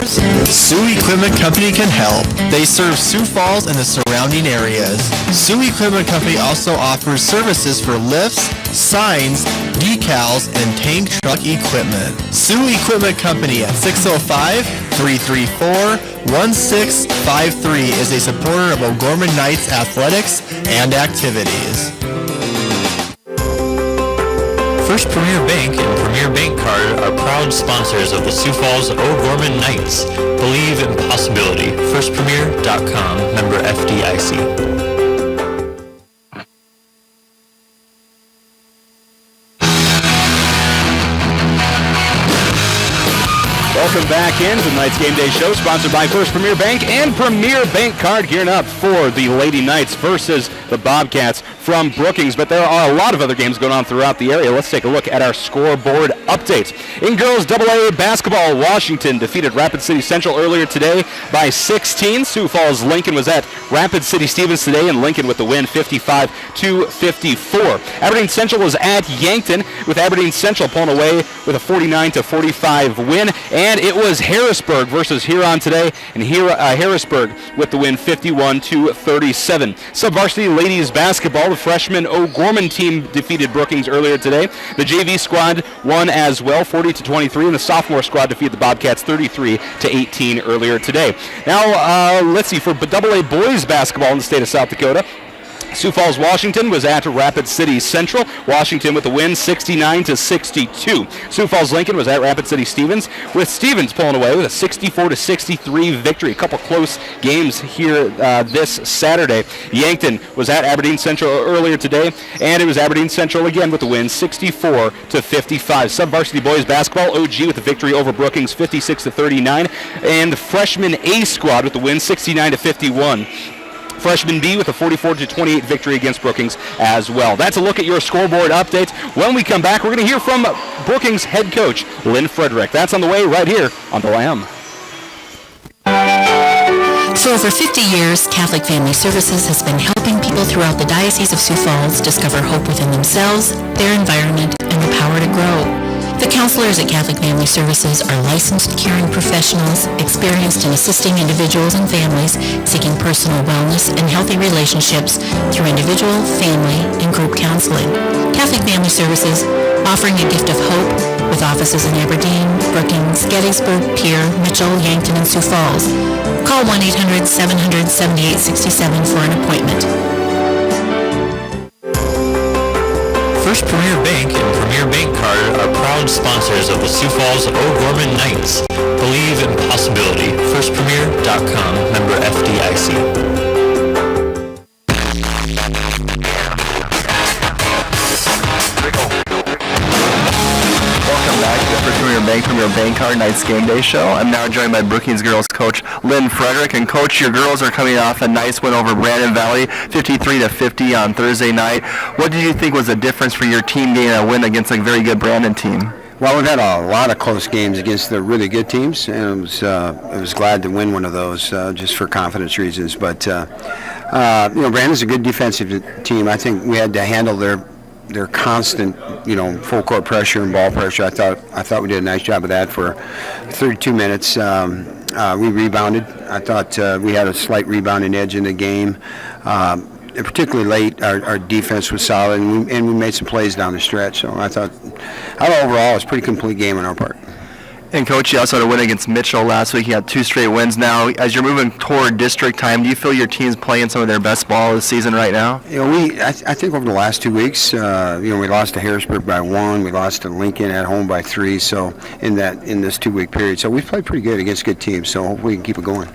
Sioux Equipment Company can help. They serve Sioux Falls and the surrounding areas. Sioux Equipment Company also offers services for lifts, signs, decals, and tank truck equipment. Sioux Equipment Company at 605-334-1653 is a supporter of O'Gorman Knights athletics and activities. First Premier Bank and Premier Bank Card are proud sponsors of the Sioux Falls O'Gorman Knights. Believe in possibility. FirstPremier.com. Member FDIC. Welcome back into the Knights Game Day Show, sponsored by First Premier Bank and Premier Bank Card, gearing up for the Lady Knights versus the Bobcats from Brookings. But there are a lot of other games going on throughout the area. Let's take a look at our scoreboard updates. In girls AA basketball, Washington defeated Rapid City Central earlier today by 16. Sioux Falls Lincoln was at Rapid City Stevens today, and Lincoln with the win 55-54. Aberdeen Central was at Yankton, with Aberdeen Central pulling away with a 49-45 win. And it was Harrisburg versus Huron today, and Harrisburg with the win 51-37. Sub-varsity ladies basketball, the freshman O'Gorman team defeated Brookings earlier today. The JV squad won as well, 40-23, and the sophomore squad defeated the Bobcats 33-18 earlier today. Now, let's see, for AA boys basketball in the state of South Dakota, Sioux Falls, Washington was at Rapid City Central. Washington with the win, 69-62. Sioux Falls Lincoln was at Rapid City Stevens, with Stevens pulling away with a 64-63 victory. A couple close games here this Saturday. Yankton was at Aberdeen Central earlier today, and it was Aberdeen Central again with the win, 64-55. Sub-varsity boys basketball, OG with the victory over Brookings, 56-39, and the freshman A squad with the win, 69-51. Freshman B with a 44-28 victory against Brookings as well. That's a look at your scoreboard updates. When we come back, we're going to hear from Brookings head coach Lynn Frederick. That's on the way right here on The Lamb. For over 50 years, Catholic Family Services has been helping people throughout the Diocese of Sioux Falls discover hope within themselves, their environment, and the power to grow. The counselors at Catholic Family Services are licensed caring professionals experienced in assisting individuals and families seeking personal wellness and healthy relationships through individual, family, and group counseling. Catholic Family Services, offering a gift of hope with offices in Aberdeen, Brookings, Gettysburg, Pierre, Mitchell, Yankton, and Sioux Falls. Call 1-800-700-7867 for an appointment. First Premier Bank and Premier Bank Card are proud sponsors of the Sioux Falls O'Gorman Knights. Believe in possibility. FirstPremier.com. Member FDIC. Premier Bank Card Knights Game Day Show. I'm now joined by Brookings girls coach Lynn Frederick. And coach, your girls are coming off a nice win over Brandon Valley, 53-50 on Thursday night. What did you think was the difference for your team getting a win against a very good Brandon team? Well, we've had a lot of close games against the really good teams, and I was glad to win one of those just for confidence reasons. But Brandon's a good defensive team. I think we had to handle their constant, full court pressure and ball pressure. I thought we did a nice job of that for 32 minutes. We rebounded. I thought we had a slight rebounding edge in the game. Particularly late, our defense was solid, and we made some plays down the stretch. So I thought overall it was a pretty complete game on our part. And Coach, you also had a win against Mitchell last week. You had 2 straight wins now. As you're moving toward district time, do you feel your team's playing some of their best ball this season right now? I think over the last 2 weeks, we lost to Harrisburg by 1. We lost to Lincoln at home by 3. So in this 2-week period, so we've played pretty good against good teams. So hopefully we can keep it going.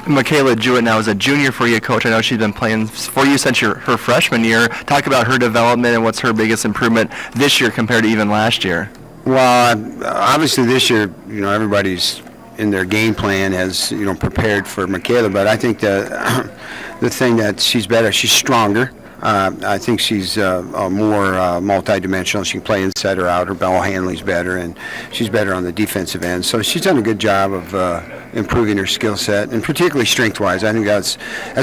Michaela Jewett now is a junior for you, Coach. I know she's been playing for you since her freshman year. Talk about her development and what's her biggest improvement this year compared to even last year. Well, obviously this year, everybody's in their game plan has, prepared for Michaela. But I think the thing that she's better, she's stronger. I think she's more multi-dimensional. She can play inside or out. Her ball handling's better, and she's better on the defensive end. So she's done a good job of improving her skill set, and particularly strength-wise. I think that's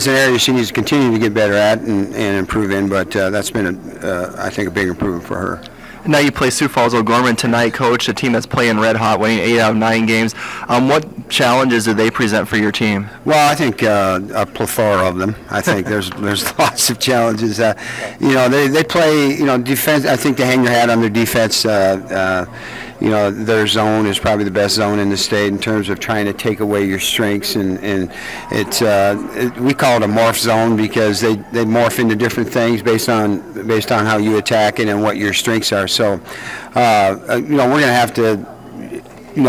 an area she needs to continue to get better at and improve in. But that's been, I think, a big improvement for her. Now you play Sioux Falls O'Gorman tonight, Coach, a team that's playing red hot, winning 8 out of 9 games. What challenges do they present for your team? Well, I think a plethora of them. I think there's lots of challenges. They play, defense. I think they hang their hat on their defense. Their zone is probably the best zone in the state in terms of trying to take away your strengths, and we call it a morph zone because they morph into different things based on how you attack it and what your strengths are. So, we're going to have to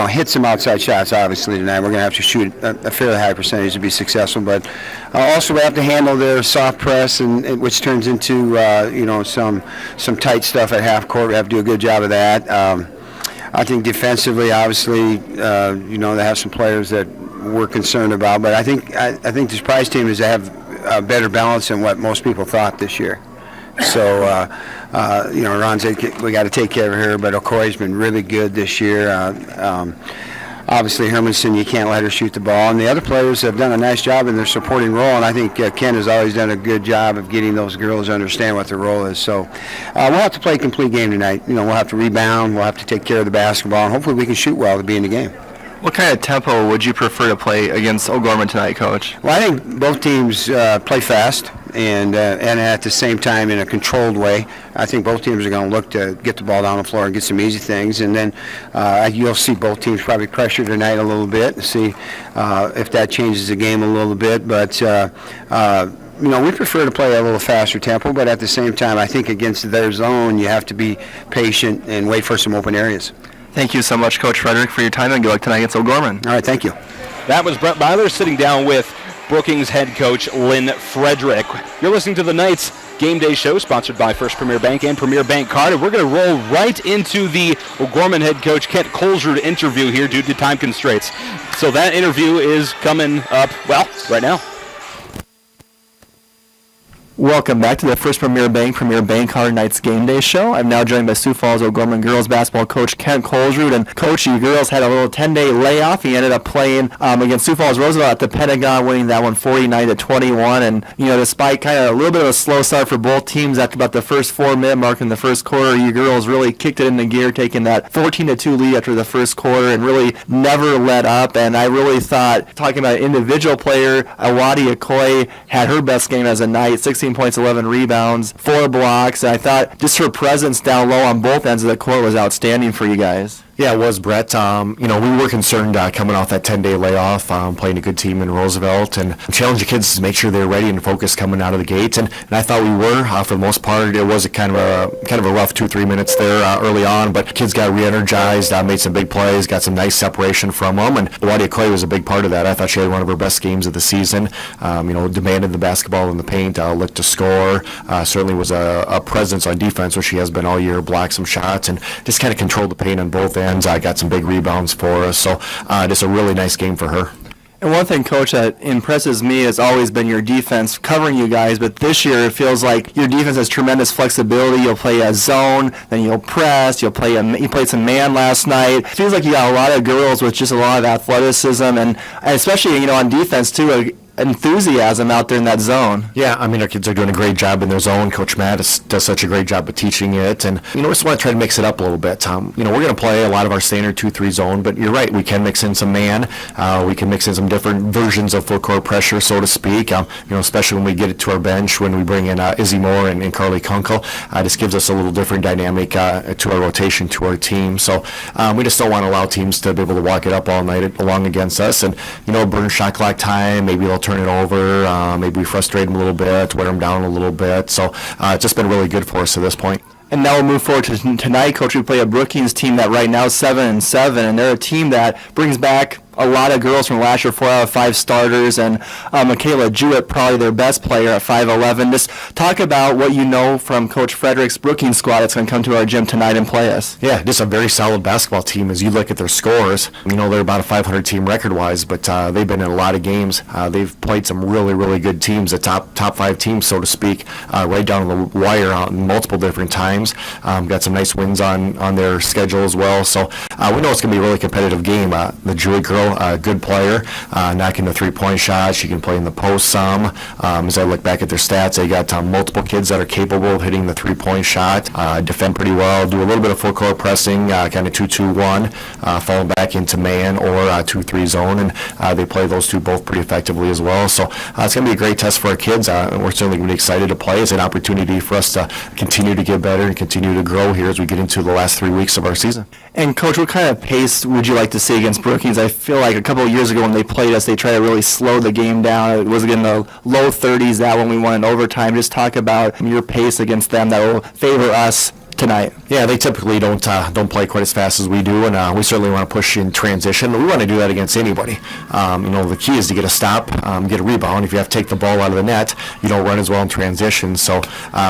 hit some outside shots, obviously, tonight. We're going to have to shoot a fairly high percentage to be successful, but also we have to handle their soft press, and which turns into, some tight stuff at half court. We have to do a good job of that. I think defensively, obviously, they have some players that we're concerned about, but I think the surprise team is to have a better balance than what most people thought this year. So, Ron said we got to take care of her, but Okoye's been really good this year. Obviously, Hermanson, you can't let her shoot the ball, and the other players have done a nice job in their supporting role, and I think Ken has always done a good job of getting those girls to understand what their role is. So we'll have to play a complete game tonight. We'll have to rebound, we'll have to take care of the basketball, and hopefully we can shoot well to be in the game. What kind of tempo would you prefer to play against O'Gorman tonight, Coach? Well, I think both teams play fast and at the same time in a controlled way. I think both teams are going to look to get the ball down the floor and get some easy things, and then you'll see both teams probably pressure tonight a little bit and see if that changes the game a little bit. But we prefer to play a little faster tempo, but at the same time, I think against their zone, you have to be patient and wait for some open areas. Thank you so much, Coach Frederick, for your time, and good luck tonight against O'Gorman. All right, thank you. That was Brett Byler sitting down with Brookings head coach Lynn Frederick. You're listening to the Knights Game Day Show, sponsored by First Premier Bank and Premier Bank Card. And we're going to roll right into the O'Gorman head coach Kent Colesrud interview here due to time constraints. So that interview is coming up, right now. Welcome back to the First Premier Bank Card Knights Game Day Show. I'm now joined by Sioux Falls O'Gorman girls basketball coach Kent Colesrud. And Coach, you girls had a little 10-day layoff. You ended up playing against Sioux Falls Roosevelt at the Pentagon, winning that one 49-21. And despite kind of a little bit of a slow start for both teams after about the first 4-minute mark in the first quarter, you girls really kicked it into gear, taking that 14-2 lead after the first quarter, and really never let up. And I really thought, talking about an individual player, Awadi Okoye had her best game as a Knight, 16 points, 11 rebounds, 4 blocks. And I thought just her presence down low on both ends of the court was outstanding for you guys. Yeah, it was, Brett. We were concerned coming off that 10-day layoff, playing a good team in Roosevelt, and challenge the kids to make sure they're ready and focused coming out of the gates. And I thought we were for the most part. It was a kind of a rough 2-3 minutes there early on, but kids got re-energized, made some big plays, got some nice separation from them, and Awadi Okoye was a big part of that. I thought she had one of her best games of the season. Demanded the basketball in the paint, looked to score. Certainly was a presence on defense, which she has been all year. Blocked some shots and just kind of controlled the paint on both ends. I got some big rebounds for us, so just a really nice game for her. And one thing, Coach, that impresses me has always been your defense covering you guys, but this year it feels like your defense has tremendous flexibility. You'll play a zone, then you'll press, you played some man last night. It feels like you got a lot of girls with just a lot of athleticism, and especially, on defense too, enthusiasm out there in that zone. Yeah, our kids are doing a great job in their zone. Coach Matt does such a great job of teaching it, and we just want to try to mix it up a little bit. We're going to play a lot of our standard 2-3 zone, but you're right, we can mix in some man. We can mix in some different versions of full court pressure, so to speak. Especially when we get it to our bench, when we bring in Izzy Moore and Carly Kunkel, this gives us a little different dynamic to our rotation, to our team. So we just don't want to allow teams to be able to walk it up all night along against us, and burn shot clock time. Maybe they'll turn it over, maybe frustrate them a little bit, wear them down a little bit. So it's just been really good for us to this point. And now we'll move forward to tonight, Coach. We play a Brookings team that right now is 7-7, and they're a team that brings back a lot of girls from last year, 4 out of 5 starters, and Michaela Jewett, probably their best player at 5'11". Just talk about what you know from Coach Frederick's Brookings squad that's going to come to our gym tonight and play us. Yeah, just a very solid basketball team. As you look at their scores, they're about a 500 team record-wise, but they've been in a lot of games. They've played some really, really good teams, the top 5 teams, so to speak, right down the wire on multiple different times. Got some nice wins on their schedule as well. So we know it's going to be a really competitive game. The Jewett girls well, a good player, knocking the three-point shot. She can play in the post some. As I look back at their stats, they got multiple kids that are capable of hitting the three-point shot, defend pretty well, do a little bit of full-court pressing, kind of 2-2-1, falling back into man or 2-3 zone, and they play those two both pretty effectively as well. So it's going to be a great test for our kids. We're certainly going to be excited to play. It's an opportunity for us to continue to get better and continue to grow here as we get into the last 3 weeks of our season. And Coach, what kind of pace would you like to see against Brookings? I feel like a couple of years ago when they played us, they tried to really slow the game down. It was in the low 30s that when we won in overtime. Just talk about your pace against them that will favor us tonight. Yeah, they typically don't play quite as fast as we do, and we certainly want to push in transition. We want to do that against anybody. The key is to get a stop, get a rebound. If you have to take the ball out of the net, you don't run as well in transition. So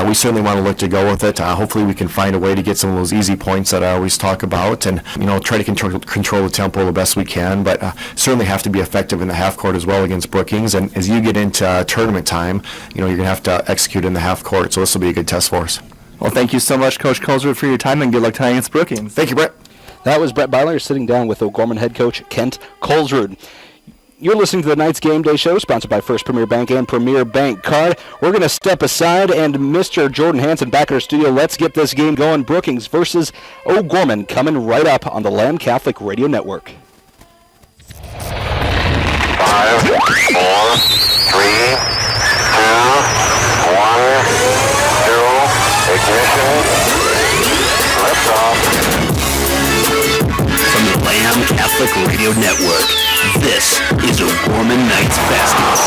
we certainly want to look to go with it. Hopefully we can find a way to get some of those easy points that I always talk about, and try to control the tempo the best we can. But certainly have to be effective in the half court as well against Brookings. And as you get into tournament time, you're going to have to execute in the half court. So this will be a good test for us. Well, thank you so much, Coach Colesworth, for your time, and good luck tonight against Brookings. Thank you, Brett. That was Brett Byler sitting down with O'Gorman head coach Kent Colesworth. You're listening to the Knights Game Day Show, sponsored by First Premier Bank and Premier Bank Card. We're going to step aside, and Mr. Jordan Hansen back in our studio. Let's get this game going. Brookings versus O'Gorman coming right up on the Lamb Catholic Radio Network. 5, 4, 3, 2, 1, 0. Ignition. Liftoff. From the Lamb Catholic Radio Network, this is O'Gorman Knights basketball.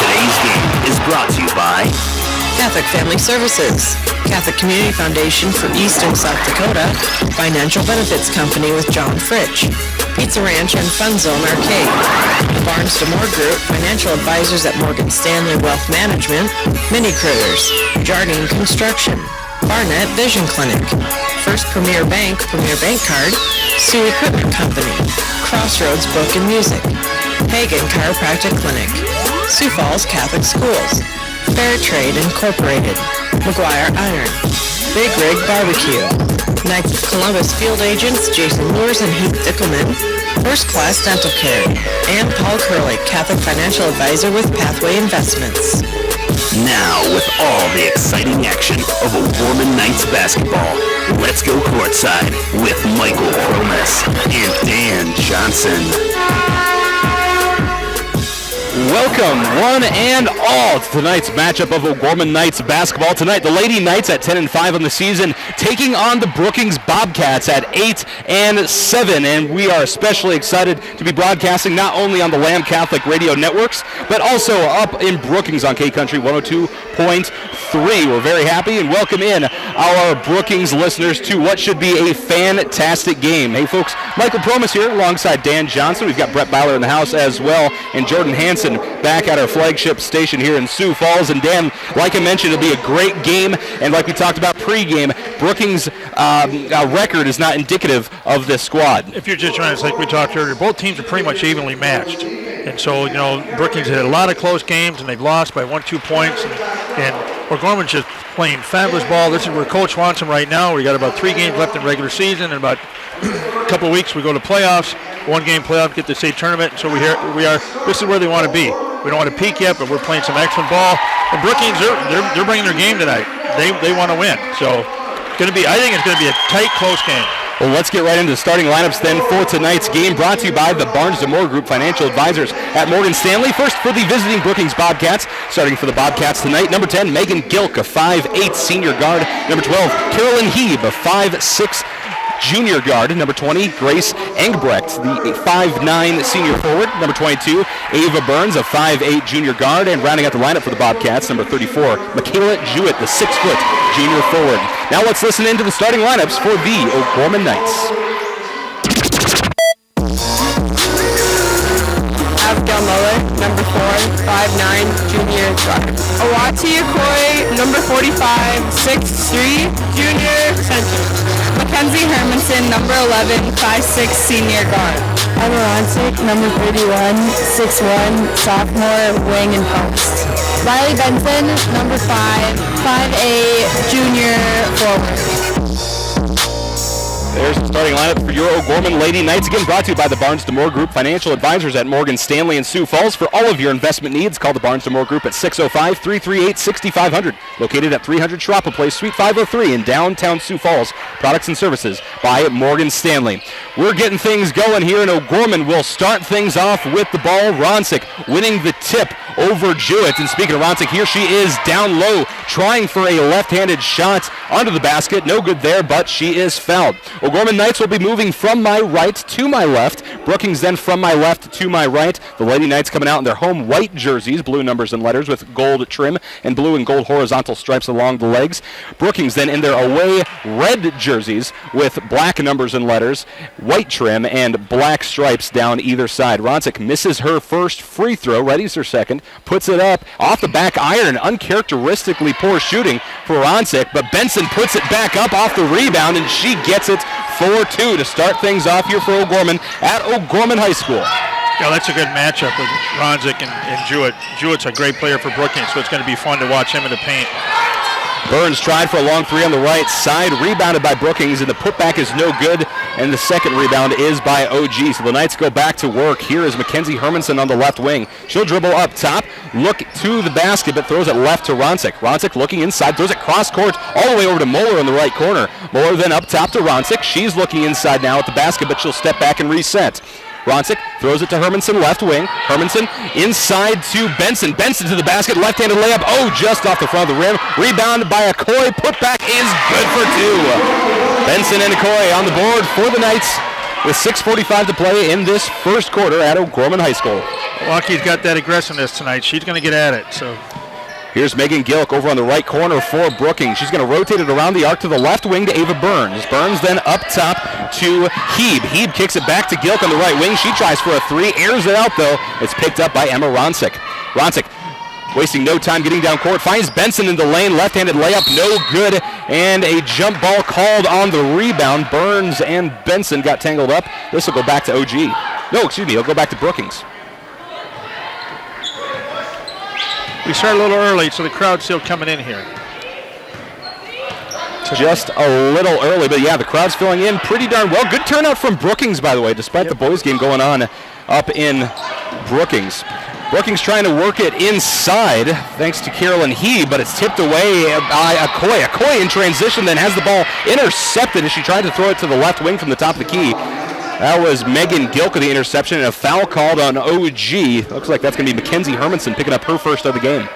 Today's game is brought to you by Catholic Family Services, Catholic Community Foundation for East and South Dakota, Financial Benefits Company with John Fritch, Pizza Ranch and Fun Zone Arcade, the Barnes DeMoore Group, financial advisors at Morgan Stanley Wealth Management, Mini Critters, Jardine Construction, Barnett Vision Clinic, First Premier Bank Card, Sioux Equipment Company, Crossroads Book and Music, Hagen Chiropractic Clinic, Sioux Falls Catholic Schools, Fair Trade Incorporated, McGuire Iron, Big Rig Barbecue, Knights of Columbus Field Agents Jason Lures and Heath Dickelman, First Class Dental Care, and Paul Curley, Catholic Financial Advisor with Pathway Investments. Now, with all the exciting action of O'Gorman Knights basketball, let's go courtside with Michael Promas and Dan Johnson. Welcome, one and all, to tonight's matchup of O'Gorman Knights basketball. Tonight, the Lady Knights at 10-5 on the season, taking on the Brookings Bobcats at 8-7. And we are especially excited to be broadcasting not only on the Lamb Catholic Radio Networks, but also up in Brookings on K-Country 102.3. We're very happy and welcome in our Brookings listeners to what should be a fantastic game. Hey, folks, Michael Promas here alongside Dan Johnson. We've got Brett Byler in the house as well, and Jordan Hansen back at our flagship station here in Sioux Falls. And Dan, like I mentioned, it'll be a great game, and like we talked about pregame, Brookings' record is not indicative of this squad. If you're just trying to, like we talked earlier, both teams are pretty much evenly matched. And so, Brookings had a lot of close games, and they've lost by 1-2 points. And O'Gorman's just playing fabulous ball. This is where Coach wants them right now. We got about 3 games left in regular season, and about a couple of weeks we go to playoffs. 1-game playoff, get to state tournament. So we are. This is where they want to be. We don't want to peak yet, but we're playing some excellent ball. And Brookings, they're bringing their game tonight. They want to win. So I think it's going to be a tight, close game. Well, let's get right into the starting lineups then for tonight's game, brought to you by the Barnes DeMoore Group Financial Advisors at Morgan Stanley. First for the visiting Brookings Bobcats, starting for the Bobcats tonight, number 10, Megan Gilk, a 5'8" senior guard. Number 12, Carolyn Heeb, a 5'6" junior guard. Number 20, Grace Engbrecht, the 5'9" senior forward. Number 22, Ava Burns, a 5'8" junior guard. And rounding out the lineup for the Bobcats, number 34, Michaela Jewett, the 6-foot junior forward. Now let's listen into the starting lineups for the O'Gorman Knights. Abigail Muller, number 4, 5'9", junior guard. Awati Okoye, number 45, 6'3", junior center. Mackenzie Hermanson, number 11, 5'6", senior guard. Emma Ronsick, number 31, 6'1", sophomore, wing and post. Riley Benson, number 5, 5'8", junior forward. There's the starting lineup for your O'Gorman Lady Knights. Again, brought to you by the Barnes DeMoore Group, financial advisors at Morgan Stanley and Sioux Falls. For all of your investment needs, call the Barnes DeMoore Group at 605-338-6500. Located at 300 Schroppen Place, Suite 503 in downtown Sioux Falls. Products and services by Morgan Stanley. We're getting things going here, and O'Gorman will start things off with the ball. Ronsick winning the tip over Jewett. And speaking of Ronsick, here she is down low, trying for a left-handed shot onto the basket. No good there, but she is fouled. O'Gorman Knights will be moving from my right to my left. Brookings then from my left to my right. The Lady Knights coming out in their home white jerseys, blue numbers and letters with gold trim and blue and gold horizontal stripes along the legs. Brookings then in their away red jerseys with black numbers and letters, white trim, and black stripes down either side. Ronsick misses her first free throw, readies her second, puts it up off the back iron. Uncharacteristically poor shooting for Ronsick, but Benson puts it back up off the rebound, and she gets it 4-2 to start things off here for O'Gorman at O'Gorman High School. Yeah, that's a good matchup with Ronsick and Jewett. Jewett's a great player for Brookings, so it's going to be fun to watch him in the paint. Burns tried for a long three on the right side, rebounded by Brookings, and the putback is no good, and the second rebound is by OG. So the Knights go back to work. Here is Mackenzie Hermanson on the left wing. She'll dribble up top, look to the basket, but throws it left to Ronsick. Ronsick looking inside, throws it cross court all the way over to Moeller in the right corner. Moeller then up top to Ronsick. She's looking inside now at the basket, but she'll step back and reset. Ronsick throws it to Hermanson, left wing. Hermanson inside to Benson. Benson to the basket, left-handed layup. Oh, just off the front of the rim. Rebound by Okoye. Putback is good for two. Benson and Okoye on the board for the Knights with 6:45 to play in this first quarter at O'Gorman High School. Milwaukee's got that aggressiveness tonight. She's going to get at it. So here's Megan Gilk over on the right corner for Brookings. She's going to rotate it around the arc to the left wing to Ava Burns. Burns then up top to Heeb. Heeb kicks it back to Gilk on the right wing. She tries for a three, airs it out though. It's picked up by Emma Ronsick. Ronsick wasting no time getting down court. Finds Benson in the lane. Left-handed layup, no good. And a jump ball called on the rebound. Burns and Benson got tangled up. This will go back to OG. No, excuse me, it'll go back to Brookings. we start a little early, so the crowd's still coming in here. Just a little early, but yeah, the crowd's filling in pretty darn well. Good turnout from Brookings, by the way, despite the boys' game going on up in Brookings. Brookings trying to work it inside, thanks to Carolyn Heeb, but it's tipped away by Okoye. Okoye in transition, then has the ball intercepted as she tried to throw it to the left wing from the top of the key. That was Megan Gilk of the interception, and a foul called on OG. Looks like that's going to be Mackenzie Hermanson picking up her first of the game.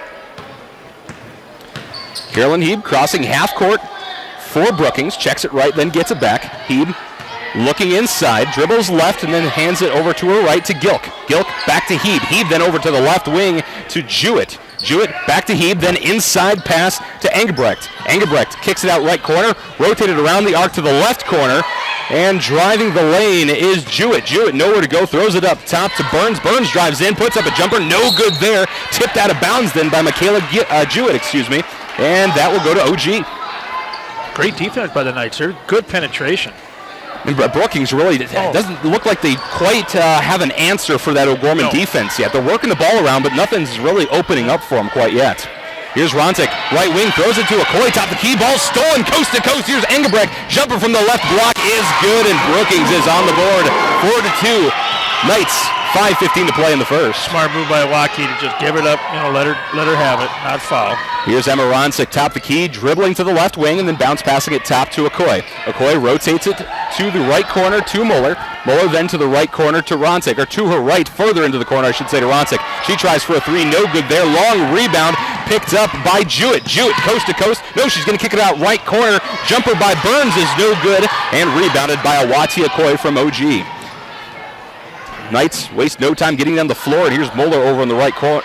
Carolyn Heeb crossing half court for Brookings, checks it right, then gets it back. Heeb looking inside, dribbles left, and then hands it over to her right to Gilk. Gilk back to Heeb. Heeb then over to the left wing to Jewett. Jewett back to Heeb, then inside pass to Engebrecht. Engebrecht kicks it out right corner, rotated around the arc to the left corner, and driving the lane is Jewett. Jewett nowhere to go, throws it up top to Burns. Burns drives in, puts up a jumper, no good there. Tipped out of bounds then by Michaela Jewett, and that will go to OG. Great defense by the Knights. They're good penetration. And Brookings really doesn't look like they quite have an answer for that O'Gorman defense yet. They're working the ball around, but nothing's really opening up for them quite yet. Here's Ronsick, right wing, throws it to Okoye, top the key, ball stolen, coast to coast. Here's Engebrecht, jumper from the left block is good, and Brookings is on the board, 4-2. Knights, 5:15 to play in the first. Smart move by Milwaukee to just give it up, let her have it, not foul. Here's Emma Ronsick, top the key, dribbling to the left wing, and then bounce passing it top to Okoye. Okoye rotates it to the right corner to Moeller. Moeller then to the right corner to Ronsick, or to her right, further into the corner, I should say, to Ronsick. She tries for a three, no good there. Long rebound, picked up by Jewett. Jewett coast to coast. No, she's going to kick it out right corner. Jumper by Burns is no good, and rebounded by Awati Okoye from OG. Knights waste no time getting down the floor, and here's Moeller over on the right corner.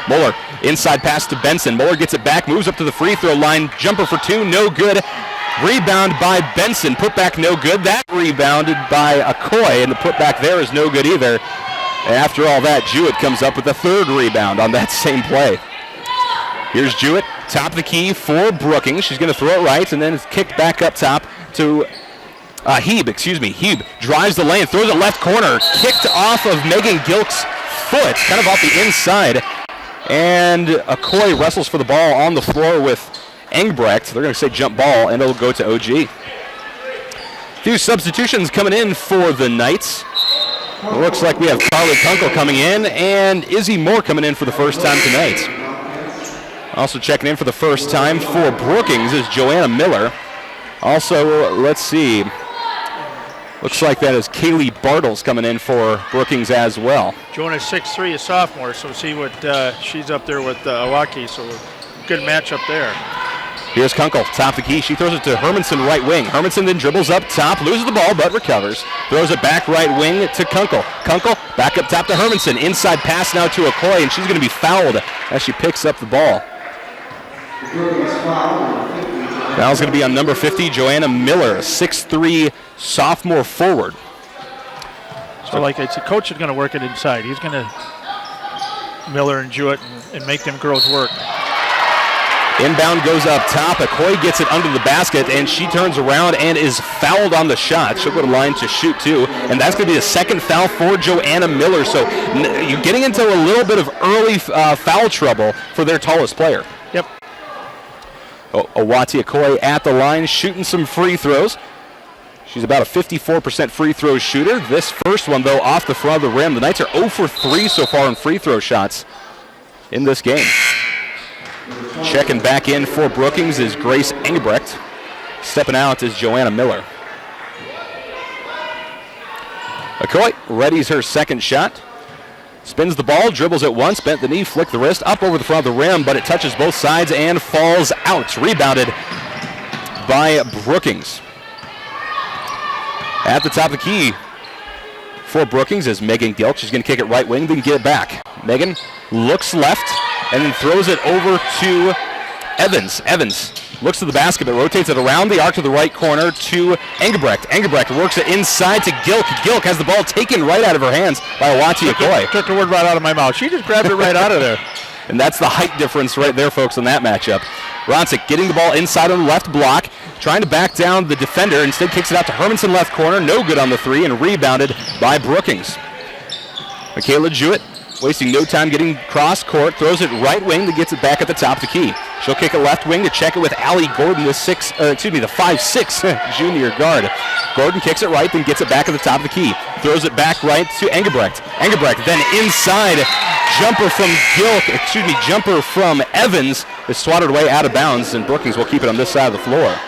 Moeller inside pass to Benson. Moeller gets it back, moves up to the free throw line. Jumper for two, no good. Rebound by Benson. Putback no good. That rebounded by Okoye, and the putback there is no good either. And after all that, Jewett comes up with a third rebound on that same play. Here's Jewett, top of the key for Brookings. She's going to throw it right, and then it's kicked back up top to Heeb. Heeb drives the lane, throws it left corner, kicked off of Megan Gilk's foot, kind of off the inside. And Okoye wrestles for the ball on the floor with Engebrecht. They're going to say jump ball, and it'll go to OG. Few substitutions coming in for the Knights. It looks like we have Carly Kunkel coming in and Izzy Moore coming in for the first time tonight. Also checking in for the first time for Brookings is Joanna Miller. Also, let's see. Looks like that is Kaylee Bartles coming in for Brookings as well. Joanna's 6'3", a sophomore, so see what she's up there with Awaki, so good matchup there. Here's Kunkel, top the key. She throws it to Hermanson, right wing. Hermanson then dribbles up top, loses the ball, but recovers. Throws it back right wing to Kunkel. Kunkel back up top to Hermanson. Inside pass now to Okoye, and she's going to be fouled as she picks up the ball. Foul's going to be on number 50, Joanna Miller, 6'3", sophomore forward. So like it's a coach is going to work it inside. He's going to Miller and Jewett and make them girls work. Inbound goes up top. Okoye gets it under the basket, and she turns around and is fouled on the shot. She'll go to line to shoot, too. And that's going to be the second foul for Joanna Miller. So you're getting into a little bit of early foul trouble for their tallest player. Yep. Owati Okoye at the line, shooting some free throws. She's about a 54% free throw shooter. This first one, though, off the front of the rim. The Knights are 0 for 3 so far in free throw shots in this game. Checking back in for Brookings is Grace Engebrecht. Stepping out is Joanna Miller. Okoye readies her second shot. Spins the ball, dribbles it once, bent the knee, flicked the wrist, up over the front of the rim, but it touches both sides and falls out. Rebounded by Brookings. At the top of the key for Brookings is Megan Gilk. She's going to kick it right wing, then get it back. Megan looks left and then throws it over to Evans. Evans looks to the basket, but rotates it around the arc to the right corner to Engebrecht. Engebrecht works it inside to Gilk. Gilk has the ball taken right out of her hands by Owati Okoye. Took the word right out of my mouth. She just grabbed it right out of there. And that's the height difference right there, folks, in that matchup. Roncic getting the ball inside on the left block, trying to back down the defender. Instead kicks it out to Hermanson left corner. No good on the three, and rebounded by Brookings. Michaela Jewett wasting no time getting cross court, throws it right wing, then gets it back at the top of the key. She'll kick it left wing to check it with Allie Gordon, the 5'6" junior guard. Gordon kicks it right, then gets it back at the top of the key. Throws it back right to Engebrecht. Engebrecht then inside, jumper from Evans is swatted away out of bounds, and Brookings will keep it on this side of the floor.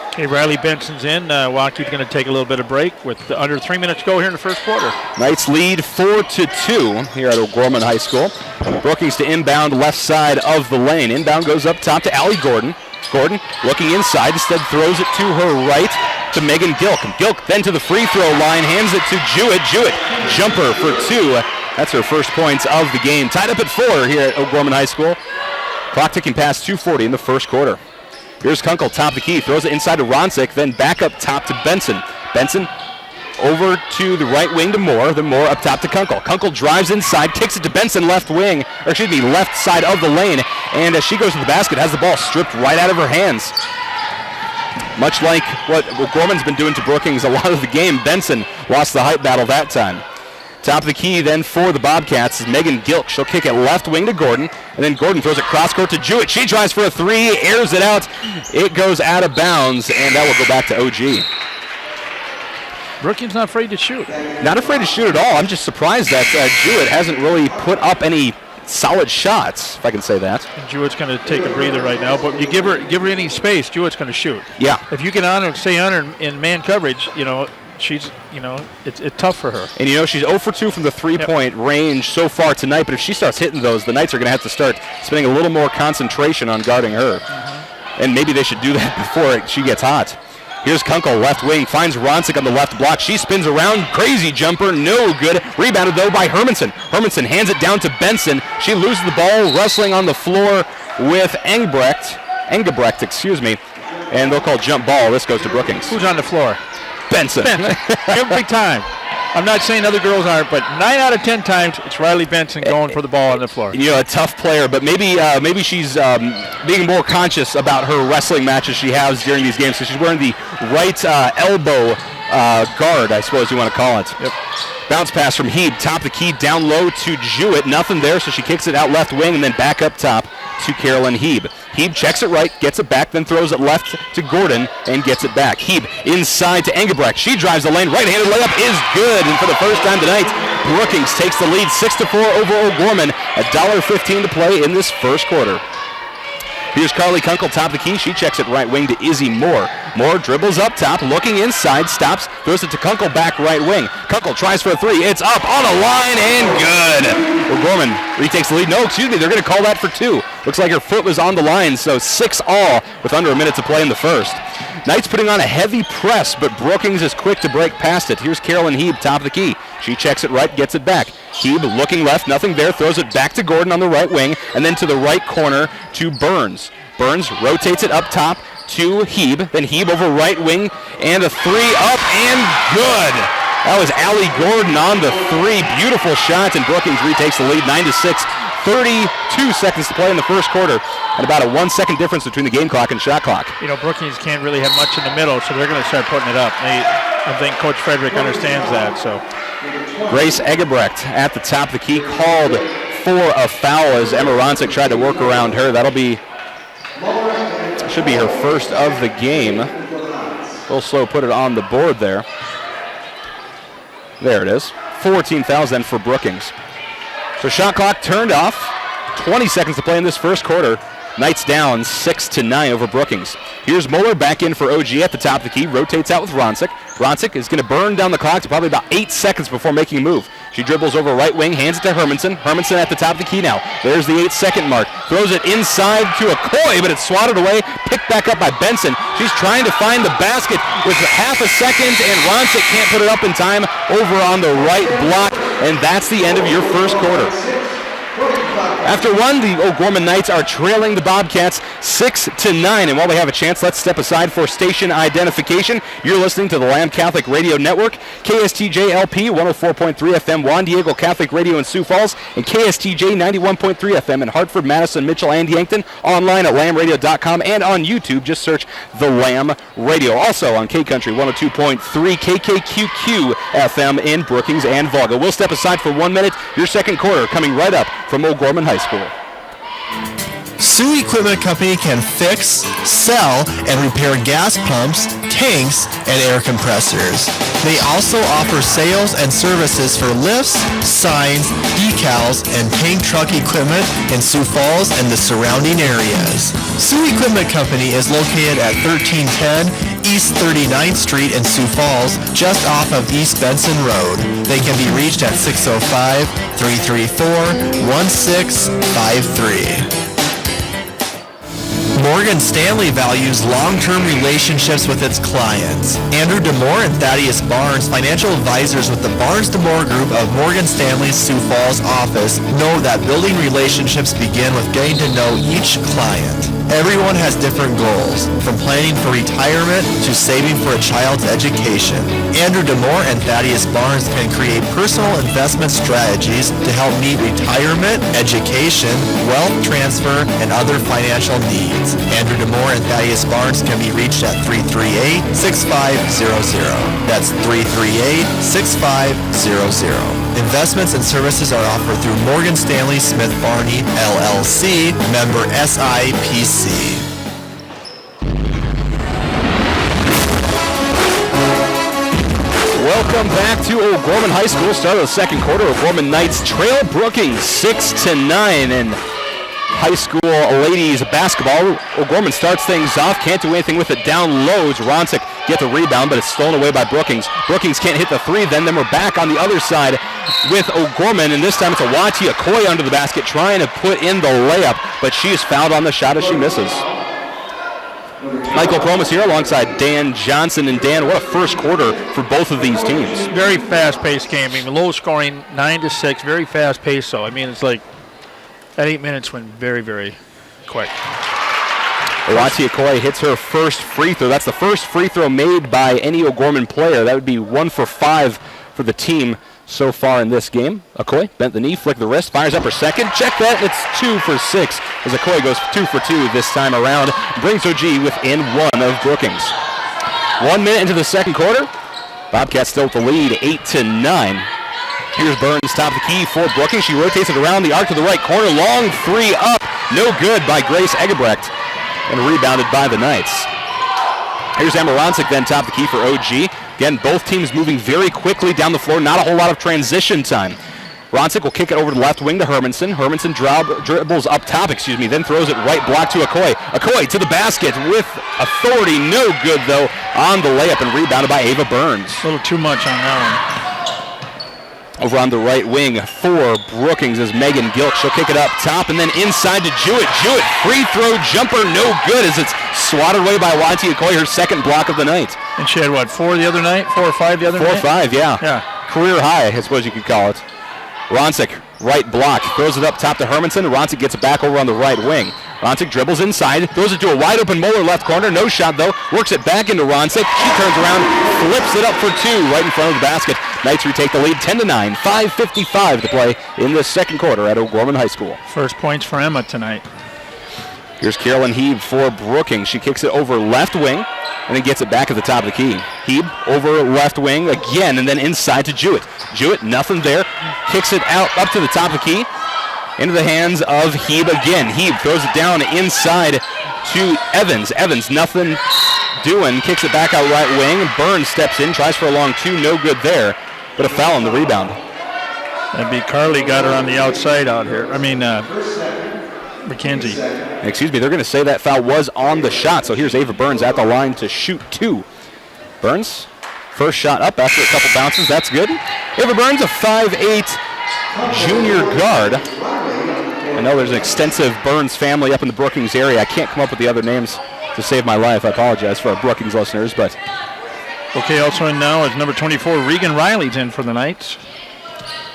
Okay, Riley Benson's in. Waukee's going to take a little bit of break with under 3 minutes to go here in the first quarter. Knights lead 4-2 here at O'Gorman High School. Brookings to inbound left side of the lane. Inbound goes up top to Allie Gordon. Gordon looking inside, instead throws it to her right to Megan Gilk. Gilk then to the free throw line, hands it to Jewett. Jewett, jumper for two. That's her first points of the game. Tied up at 4 here at O'Gorman High School. Clock ticking past 2:40 in the first quarter. Here's Kunkel, top of the key, throws it inside to Roncic, then back up top to Benson. Benson over to the right wing to Moore, then Moore up top to Kunkel. Kunkel drives inside, kicks it to Benson left side of the lane, and as she goes to the basket, has the ball stripped right out of her hands. Much like what Gorman's been doing to Brookings a lot of the game, Benson lost the height battle that time. Top of the key then for the Bobcats is Megan Gilk. She'll kick it left wing to Gordon, and then Gordon throws it cross court to Jewett. She tries for a three, airs it out. It goes out of bounds, and that will go back to OG. Brookings not afraid to shoot. Not afraid to shoot at all. I'm just surprised that Jewett hasn't really put up any solid shots, if I can say that. And Jewett's going to take a breather right now, but you give her any space, Jewett's going to shoot. Yeah. If you get on her and stay on her in man coverage, she's, it's tough for her. And she's 0 for 2 from the three-point range so far tonight, but if she starts hitting those, the Knights are going to have to start spending a little more concentration on guarding her. Mm-hmm. And maybe they should do that before she gets hot. Here's Kunkel, left wing, finds Roncic on the left block. She spins around, crazy jumper, no good. Rebounded, though, by Hermanson. Hermanson hands it down to Benson. She loses the ball, wrestling on the floor with Engebrecht, and they'll call jump ball. This goes to Brookings. Who's on the floor? Benson. Every time. I'm not saying other girls aren't, but 9 out of 10 times it's Riley Benson going for the ball on the floor. A tough player, but maybe she's being more conscious about her wrestling matches she has during these games. So she's wearing the right elbow guard, I suppose you want to call it. Yep. Bounce pass from Heeb, top of the key, down low to Jewett. Nothing there, so she kicks it out left wing and then back up top to Carolyn Heeb. Heeb checks it right, gets it back, then throws it left to Gordon and gets it back. Heeb inside to Engelbrecht. She drives the lane. Right-handed layup is good. And for the first time tonight, Brookings takes the lead 6-4 over O'Gorman. $1:15 to play in this first quarter. Here's Carly Kunkel, top of the key. She checks it right wing to Izzy Moore. Moore dribbles up top, looking inside, stops, throws it to Kunkel, back right wing. Kunkel tries for a three. It's up on a line and good. O'Gorman retakes the lead. No, excuse me, they're going to call that for two. Looks like her foot was on the line, so 6-all with under a minute to play in the first. Knights putting on a heavy press, but Brookings is quick to break past it. Here's Carolyn Heeb, top of the key. She checks it right, gets it back. Heeb looking left, nothing there, throws it back to Gordon on the right wing, and then to the right corner to Burns. Burns rotates it up top to Heeb, then Heeb over right wing, and a three up and good. That was Allie Gordon on the three. Beautiful shot, and Brookings retakes the lead 9-6. 32 seconds to play in the first quarter, and about a 1 second difference between the game clock and shot clock. You know, Brookings can't really have much in the middle, so they're going to start putting it up. I think Coach Frederick understands that. So Grace Egebrecht at the top of the key, called for a foul as Emma Ronsick tried to work around her. Should be her first of the game. Real slow put it on the board there. There it is. 14 fouls then for Brookings. So shot clock turned off. 20 seconds to play in this first quarter. Knights down 6-9 over Brookings. Here's Moeller back in for OG at the top of the key. Rotates out with Ronsick. Ronsick is going to burn down the clock to probably about 8 seconds before making a move. She dribbles over right wing, hands it to Hermanson. Hermanson at the top of the key now. There's the 8-second mark. Throws it inside to Okoye, but it's swatted away. Picked back up by Benson. She's trying to find the basket with half a second, and Ronsick can't put it up in time over on the right block, and that's the end of your first quarter. After one, the O'Gorman Knights are trailing the Bobcats 6-9. And while we have a chance, let's step aside for station identification. You're listening to the Lamb Catholic Radio Network, KSTJ LP 104.3 FM, Juan Diego Catholic Radio in Sioux Falls, and KSTJ 91.3 FM in Hartford, Madison, Mitchell, and Yankton. Online at lambradio.com and on YouTube, just search The Lamb Radio. Also on K-Country 102.3 KKQQ FM in Brookings and Volga. We'll step aside for 1 minute. Your second quarter coming right up from O'Gorman High School. Sioux Equipment Company can fix, sell, and repair gas pumps, tanks, and air compressors. They also offer sales and services for lifts, signs, decals, and tank truck equipment in Sioux Falls and the surrounding areas. Sioux Equipment Company is located at 1310 East 39th Street in Sioux Falls, just off of East Benson Road. They can be reached at 605-334-1653. Morgan Stanley values long-term relationships with its clients. Andrew DeMore and Thaddeus Barnes, financial advisors with the Barnes DeMore Group of Morgan Stanley's Sioux Falls office, know that building relationships begin with getting to know each client. Everyone has different goals, from planning for retirement to saving for a child's education. Andrew DeMore and Thaddeus Barnes can create personal investment strategies to help meet retirement, education, wealth transfer, and other financial needs. Andrew DeMore and Thaddeus Barnes can be reached at 338-6500. That's 338-6500. Investments and services are offered through Morgan Stanley Smith Barney, LLC, member SIPC. Welcome back to O'Gorman High School. Start of the second quarter. O'Gorman Knights trail Brookings 6-9 in high school ladies basketball. O'Gorman starts things off. Can't do anything with it. Down low. Ronsick get the rebound, but it's stolen away by Brookings. Brookings can't hit the three. Then we're back on the other side with O'Gorman, and this time it's Awati Okoye under the basket trying to put in the layup, but she is fouled on the shot as she misses. Michael Promas here alongside Dan Johnson. And Dan, what a first quarter for both of these teams. Very fast-paced game. I mean, low scoring, 9-6, very fast-paced. So, I mean, it's like that 8 minutes went very, very quick. Awati Okoye hits her first free throw. That's the first free throw made by any O'Gorman player. That would be 1 for 5 for the team so far in this game. Okoye bent the knee, flicked the wrist, fires up her second. Check that, it's 2 for 6 as Okoye goes 2 for 2 this time around. Brings OG within 1 of Brookings. 1 minute into the second quarter. Bobcats still with the lead, 8-9. Here's Burns, top of the key for Brookings. She rotates it around the arc to the right corner. Long three up No good by Grace Egebrecht, and rebounded by the Knights. Here's Emma Ronsick then top the key for OG. Again, both teams moving very quickly down the floor. Not a whole lot of transition time. Ronsick will kick it over to the left wing to Hermanson. Hermanson dribbles up top, then throws it right block to Okoye. Okoye to the basket with authority. No good, though, on the layup and rebounded by Ava Burns. A little too much on that Over on the right wing for Brookings is Megan Gilk. She'll kick it up top and then inside to Jewett. Jewett, free throw jumper, no good as it's swatted away by Wanti Okoye, her second block of the night. one. And she had, 4 the other night? 4 or 5 the other night? 4 or 5, yeah. Yeah. Career high, I suppose you could call it. Ronsick, right block, throws it up top to Hermanson. Ronsick gets it back over on the right wing. Ronsick dribbles inside, throws it to a wide open Moeller left corner. No shot though. Works it back into Ronsick. She turns around, flips it up for 2 right in front of the basket. Knights retake the lead 10-9. 5:55 to play in the second quarter at O'Gorman High School. First points for Emma tonight. Here's Carolyn Heeb for Brookings. She kicks it over left wing and then gets it back at the top of the key. Heeb over left wing again and then inside to Jewett. Jewett, nothing there. Kicks it out up to the top of the key. Into the hands of Heeb again. Heeb throws it down inside to Evans. Evans, nothing doing. Kicks it back out right wing. Burns steps in, tries for a long 2. No good there, but a foul on the rebound. That'd be Carly got her on the outside out here. McKenzie. They're going to say that foul was on the shot. So here's Ava Burns at the line to shoot 2. Burns, first shot up after a couple bounces. That's good. Ava Burns, a 5'8" junior guard. I know there's an extensive Burns family up in the Brookings area. I can't come up with the other names to save my life. I apologize for our Brookings listeners, but. Okay, also in now is number 24, Regan Riley's in for the Knights.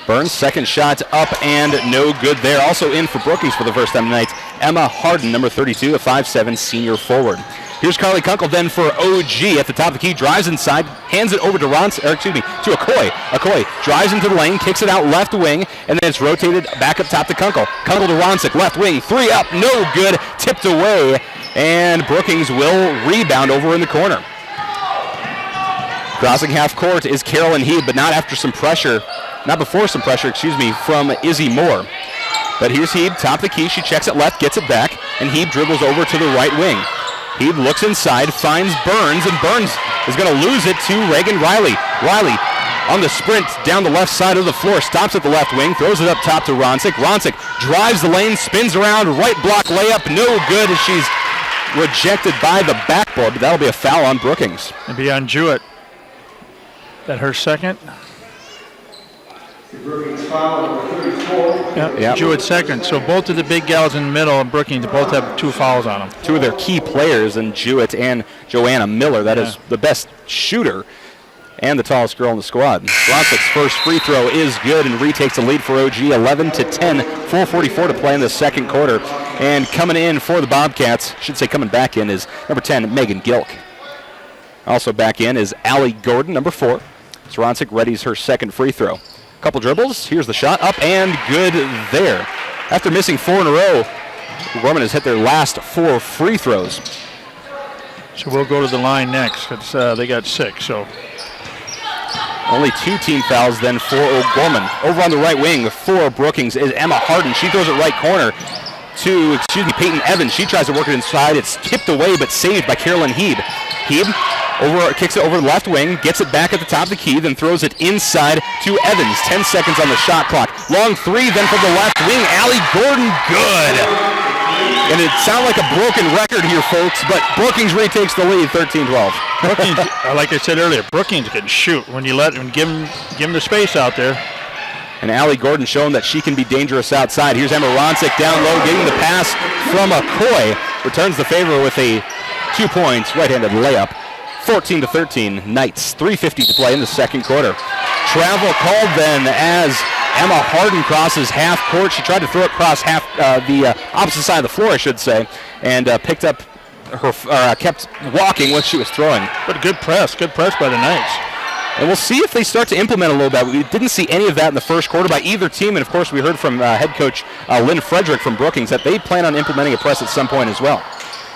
Burns, second shot up and no good there. Also in for Brookings for the first time tonight, Emma Harden, number 32, a 5'7" senior forward. Here's Carly Kunkel then for OG at the top of the key, drives inside, hands it over to to Okoye. Okoye drives into the lane, kicks it out left wing, and then it's rotated back up top to Kunkel. Kunkel to Ronsick, left wing, 3 up, no good, tipped away, and Brookings will rebound over in the corner. Crossing half court is Carolyn Heeb, but not after some pressure. Not before some pressure, from Izzy Moore. But here's Heeb, top of the key. She checks it left, gets it back, and Heeb dribbles over to the right wing. Heeb looks inside, finds Burns, and Burns is going to lose it to Reagan Riley. Riley on the sprint down the left side of the floor, stops at the left wing, throws it up top to Ronsick. Ronsick drives the lane, spins around, right block layup, no good as she's rejected by the backboard, but that'll be a foul on Brookings. It'll be on Jewett. That her second? Yeah, Jewett second. So both of the big gals in the middle and Brookings both have 2 fouls on them. 2 of their key players in Jewett and Joanna Miller. That is the best shooter and the tallest girl in the squad. Ronsick's first free throw is good and retakes the lead for OG 11-10. 4:44 to play in the second quarter. And coming in for the Bobcats, coming back in, is number 10, Megan Gilk. Also back in is Allie Gordon, number 4. So Ronsick readies her second free throw. Couple dribbles, here's the shot, up and good there. After missing 4 in a row, Gorman has hit their last 4 free throws. So we'll go to the line next. They got 6, so. Only 2 team fouls then for O'Gorman. Over on the right wing for Brookings is Emma Harden. She throws it right corner to, Peyton Evans. She tries to work it inside. It's tipped away but saved by Carolyn Heeb. Heeb kicks it over the left wing, gets it back at the top of the key, then throws it inside to Evans. 10 seconds on the shot clock. Long 3 then from the left wing. Allie Gordon, good. And it sounds like a broken record here, folks, but Brookings retakes the lead, 13-12. Brookings, like I said earlier, Brookings can shoot when you let them give them the space out there. And Allie Gordon showing that she can be dangerous outside. Here's Emma Ronsick down low, getting the pass from Okoye. Returns the favor with a 2 points right-handed layup. 14-13, Knights. 3:50 to play in the second quarter. Travel called then as Emma Harden crosses half court. She tried to throw it across the opposite side of the floor, I should say, and picked up kept walking when she was throwing. But good press by the Knights. And we'll see if they start to implement a little bit. We didn't see any of that in the first quarter by either team, and of course we heard from head coach Lynn Frederick from Brookings that they plan on implementing a press at some point as well.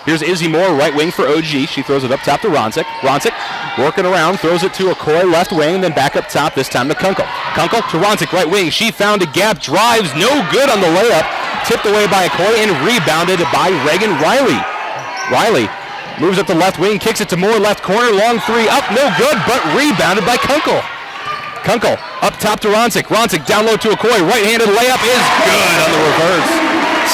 Here's Izzy Moore, right wing for OG. She throws it up top to Ronsick. Ronsick working around, throws it to Okoye, left wing, and then back up top, this time to Kunkel. Kunkel to Ronsick, right wing. She found a gap, drives, no good on the layup. tipped away by Okoye and rebounded by Reagan Riley. Riley moves up the left wing, kicks it to Moore, left corner, long three, up, no good, but rebounded by Kunkel. Kunkel up top to Ronsick. Ronsick down low to Okoye. Right-handed layup is good on the reverse.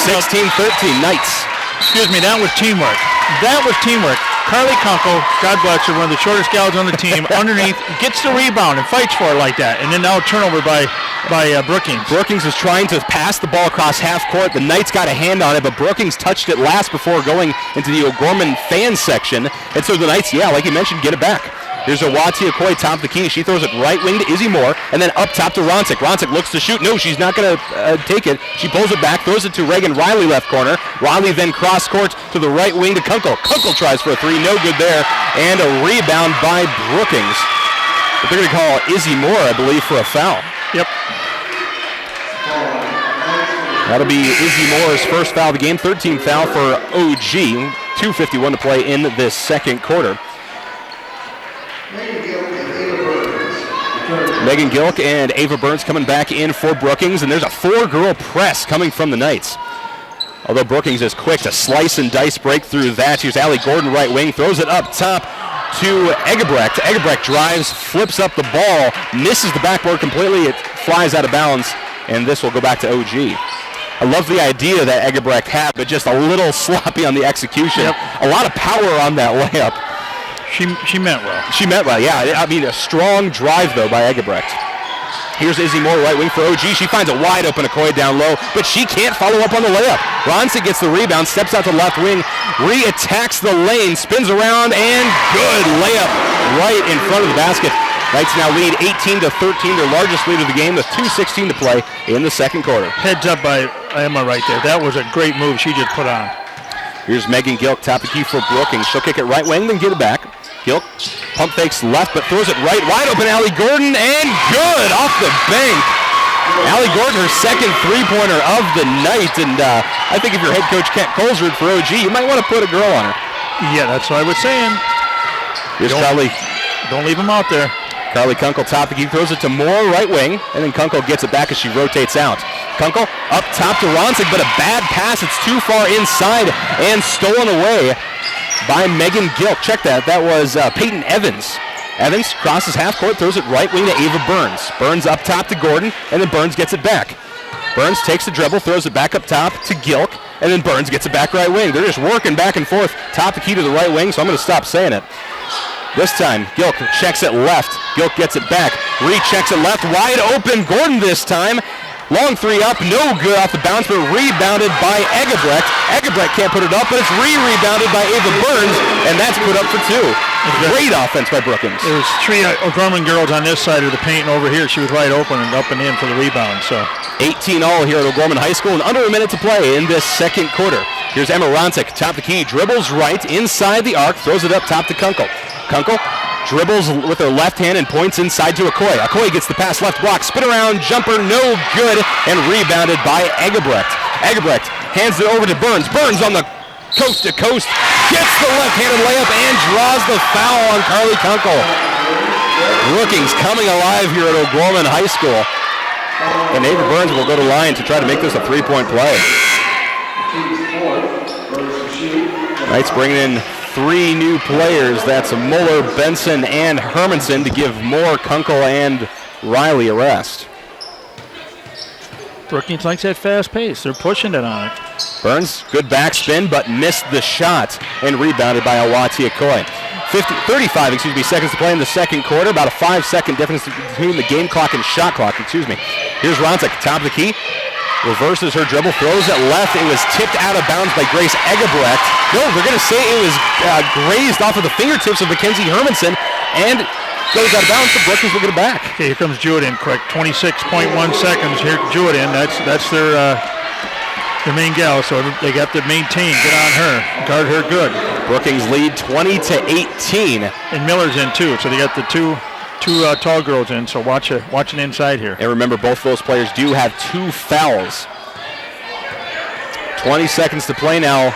16-13 Knights. Excuse me, that was teamwork. That was teamwork. Carly Kunkel, God bless her, one of the shortest gals on the team, underneath, gets the rebound and fights for it like that. And then now a turnover by Brookings. Brookings is trying to pass the ball across half court. The Knights got a hand on it, but Brookings touched it last before going into the O'Gorman fan section. And so the Knights, like you mentioned, get it back. Here's Awati Okoye, top of the key. She throws it right wing to Izzy Moore, and then up top to Ronsick. Ronsick looks to shoot. No, she's not going to take it. She pulls it back, throws it to Reagan Riley, left corner. Riley then cross court to the right wing to Kunkel. Kunkel tries for a three, no good there, and a rebound by Brookings. But they're going to call Izzy Moore, I believe, for a foul. Yep. That'll be Izzy Moore's first foul of the game. 13th foul for OG. 2:51 to play in this second quarter. Megan Gilk and Ava Burns coming back in for Brookings, and there's a four-girl press coming from the Knights. Although Brookings is quick to slice and dice break through that. Here's Allie Gordon, right wing, throws it up top to Egebrecht. Egebrecht drives, flips up the ball, misses the backboard completely. It flies out of bounds, and this will go back to OG. I love the idea that Egebrecht had, but just a little sloppy on the execution. Yep. A lot of power on that layup. She meant well. She meant well, yeah. I mean, a strong drive, though, by Egebrecht. Here's Izzy Moore, right wing for OG. She finds a wide open Okoye down low, but she can't follow up on the layup. Ronsick gets the rebound, steps out to left wing, re-attacks the lane, spins around, and good layup right in front of the basket. Knights now lead 18-13, their largest lead of the game, with 2:16 to play in the second quarter. Heads up by Emma right there. That was a great move she just put on. Here's Megan Gilk, top of the key for Brookings. She'll kick it right wing, then get it back. Gilk pump fakes left, but throws it right. Wide open, Allie Gordon, and good off the bank. Allie Gordon, her second three-pointer of the night, and I think if your head coach Kent Colesrud for OG, you might want to put a girl on her. Yeah, that's what I was saying. Here's Carly. Don't leave them out there. Carly Kunkel, top of the key, throws it to Moore, right wing, and then Kunkel gets it back as she rotates out. Kunkel up top to Ronsick, but a bad pass. It's too far inside and stolen away by Megan Gilk. Check that. That was Peyton Evans. Evans crosses half court, throws it right wing to Ava Burns. Burns up top to Gordon, and then Burns gets it back. Burns takes the dribble, throws it back up top to Gilk, and then Burns gets it back right wing. They're just working back and forth. Top the key to the right wing, so I'm going to stop saying it. This time, Gilk checks it left. Gilk gets it back. Rechecks it left. Wide open. Gordon this time. Long three up. No good off the bounce, but rebounded by Egebrecht. Egebrecht can't put it up, but it's rebounded by Ava Burns, and that's put up for two. Great offense by Brookings. There was three O'Gorman girls on this side of the paint, and over here she was wide open and up and in for the rebound. So 18 all here at O'Gorman High School, and under a minute to play in this second quarter. Here's Emma Ronsick, top of the key, dribbles right inside the arc, throws it up top to Kunkel. Kunkel dribbles with her left hand and points inside to Okoye. Okoye gets the pass left block, spin around, jumper, no good, and rebounded by Egebrecht. Egebrecht hands it over to Burns. Burns on the coast to coast, gets the left-handed layup and draws the foul on Carly Kunkel. Brookings coming alive here at O'Gorman High School. And Ava Burns will go to line to try to make this a three-point play. Knights bringing in three new players. That's Muller, Benson, and Hermanson to give Moore, Kunkel, and Riley a rest. Brookings likes that fast pace. They're pushing it on it. Burns, good backspin, but missed the shot and rebounded by Awati Okoye. 35 seconds to play in the second quarter. About a 5-second difference between the game clock and shot clock, Here's Ronsick, top of the key. Reverses her dribble, throws it left. It was tipped out of bounds by Grace Egebrecht. No, they're going to say it was grazed off of the fingertips of Mackenzie Hermanson and goes out of bounds, so Brookings will get it back. Okay, here comes Jewett in quick. 26.1 seconds. Here, Jewett in. That's their main gal, so they got to maintain. Get on her. Guard her good. Brookings lead 20-18. And Miller's in too, so they got the two tall girls in, so watch an inside here. And remember, both those players do have two fouls. 20 seconds to play now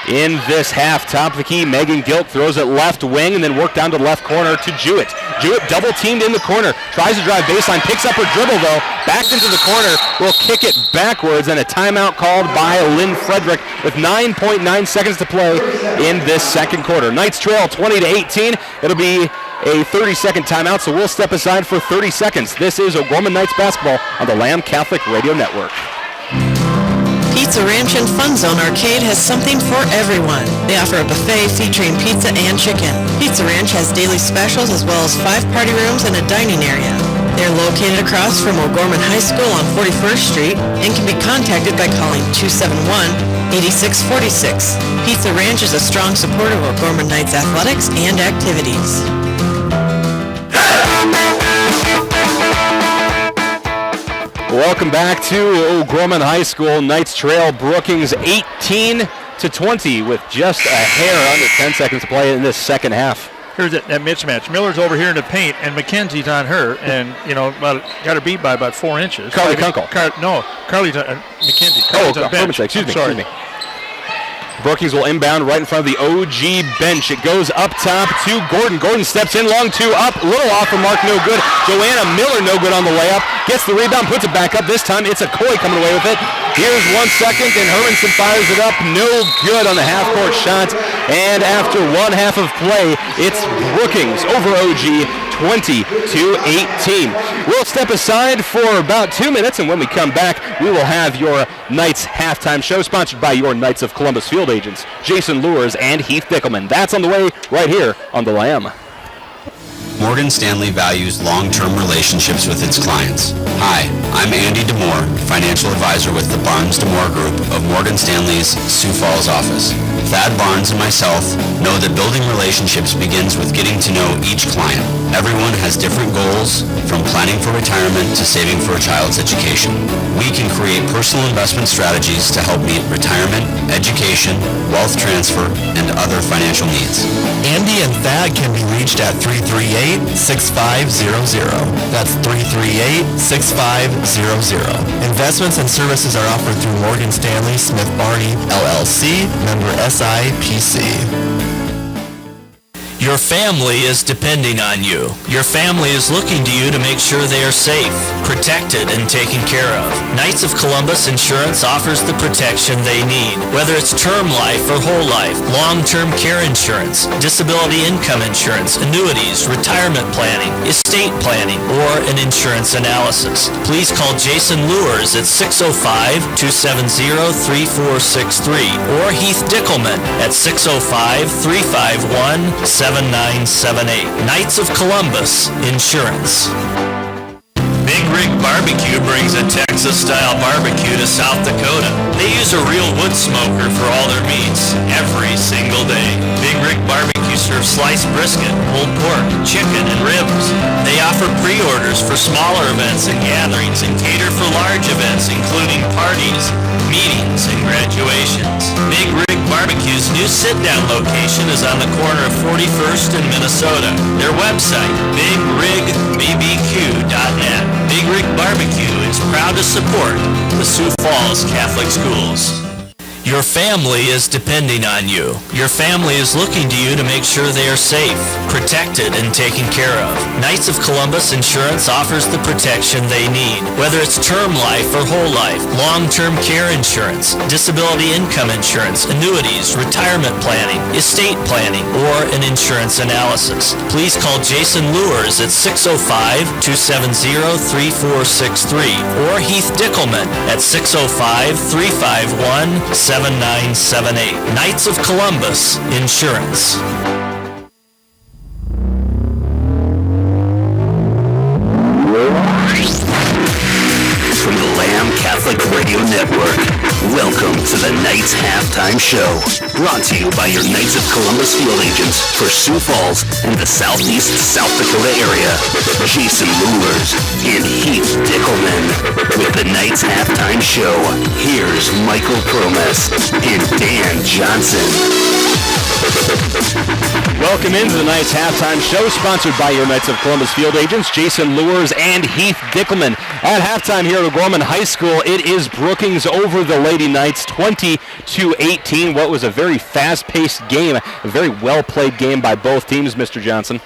in this half. Top of the key, Megan Gilk throws it left wing and then work down to the left corner to Jewett. Jewett double teamed in the corner, tries to drive baseline, picks up her dribble though, backed into the corner, will kick it backwards, and a timeout called by Lynn Frederick with 9.9 seconds to play in this second quarter. Knights trail 20-18. It'll be a 30-second timeout, so we'll step aside for 30 seconds. This is O'Gorman Knights basketball on the Lamb Catholic Radio Network. Pizza Ranch and Fun Zone Arcade has something for everyone. They offer a buffet featuring pizza and chicken. Pizza Ranch has daily specials as well as 5 party rooms and a dining area. They're located across from O'Gorman High School on 41st Street and can be contacted by calling 271-8646. Pizza Ranch is a strong supporter of O'Gorman Knights athletics and activities. Welcome back to O'Gorman High School. Knights trail Brookings 18-20 with just a hair under 10 seconds to play in this second half. Here's that mismatch. Miller's over here in the paint, and McKenzie's on her, and, got her beat by about 4 inches. Carly Kunkel. Carly's on McKenzie. Carly's on bench. Excuse me. Brookings will inbound right in front of the OG bench. It goes up top to Gordon. Gordon steps in, long 2 up, a little off the mark, no good. Joanna Miller, no good on the layup. Gets the rebound, puts it back up. This time it's a Coy coming away with it. Here's 1 second, and Hermanson fires it up. No good on the half-court shot. And after 1 half of play, it's Brookings over OG 20-18. We'll step aside for about 2 minutes, and when we come back, we will have your Knights halftime show sponsored by your Knights of Columbus field agents, Jason Lures and Heath Dickelman. That's on the way right here on the Lamb. Morgan Stanley values long-term relationships with its clients. Hi, I'm Andy Demore, financial advisor with the Barnes Demore Group of Morgan Stanley's Sioux Falls office. Thad Barnes and myself know that building relationships begins with getting to know each client. Everyone has different goals, from planning for retirement to saving for a child's education. We can create personal investment strategies to help meet retirement, education, wealth transfer, and other financial needs. Andy and Thad can be reached at 338-6500. That's 338-6500. Investments and services are offered through Morgan Stanley Smith Barney, LLC, member SIPC. Your family is depending on you. Your family is looking to you to make sure they are safe, protected, and taken care of. Knights of Columbus Insurance offers the protection they need, whether it's term life or whole life, long-term care insurance, disability income insurance, annuities, retirement planning, estate planning, or an insurance analysis. Please call Jason Lures at 605-270-3463 or Heath Dickelman at 605-351-7978. Knights of Columbus Insurance. Big Rig Barbecue brings a Texas-style barbecue to South Dakota. They use a real wood smoker for all their meats every single day. Big Rig Barbecue serves sliced brisket, pulled pork, chicken, and ribs. They offer pre-orders for smaller events and gatherings and cater for large events, including parties, meetings, and graduations. Big Rig Barbecue's new sit-down location is on the corner of 41st and Minnesota. Their website, bigrigbbbq.net. Big Rig Barbecue is proud to support the Sioux Falls Catholic Schools. Your family is depending on you. Your family is looking to you to make sure they are safe, protected, and taken care of. Knights of Columbus Insurance offers the protection they need, whether it's term life or whole life, long-term care insurance, disability income insurance, annuities, retirement planning, estate planning, or an insurance analysis. Please call Jason Lures at 605-270-3463 or Heath Dickelman at 605-351-7978. Knights of Columbus Insurance. From the Lamb Catholic Radio Network, welcome to the Knights Halftime Show. Brought to you by your Knights of Columbus field agents for Sioux Falls and the southeast South Dakota area, Jason Lures and Heath Dickelman. With the Knights Halftime Show, here's Michael Promes and Dan Johnson. Welcome into the Knights Halftime Show, sponsored by your Knights of Columbus field agents, Jason Lures and Heath Dickelman. At halftime here at O'Gorman High School, it is Brookings over the Lady Knights, 20-18. What was a very fast-paced game, a very well-played game by both teams, Mr. Johnson.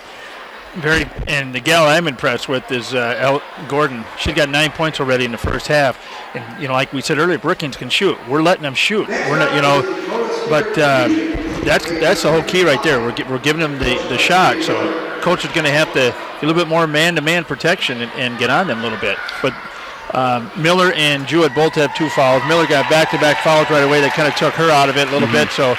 And the gal I'm impressed with is Elle Gordon. She got 9 points already in the first half. And, like we said earlier, Brookings can shoot. We're letting them shoot. We're not, but that's the whole key right there. We're giving them the shot. So coach is going to have to get a little bit more man-to-man protection and get on them a little bit. But Miller and Jewett both have 2 fouls. Miller got back-to-back fouls right away. That kind of took her out of it a little bit. So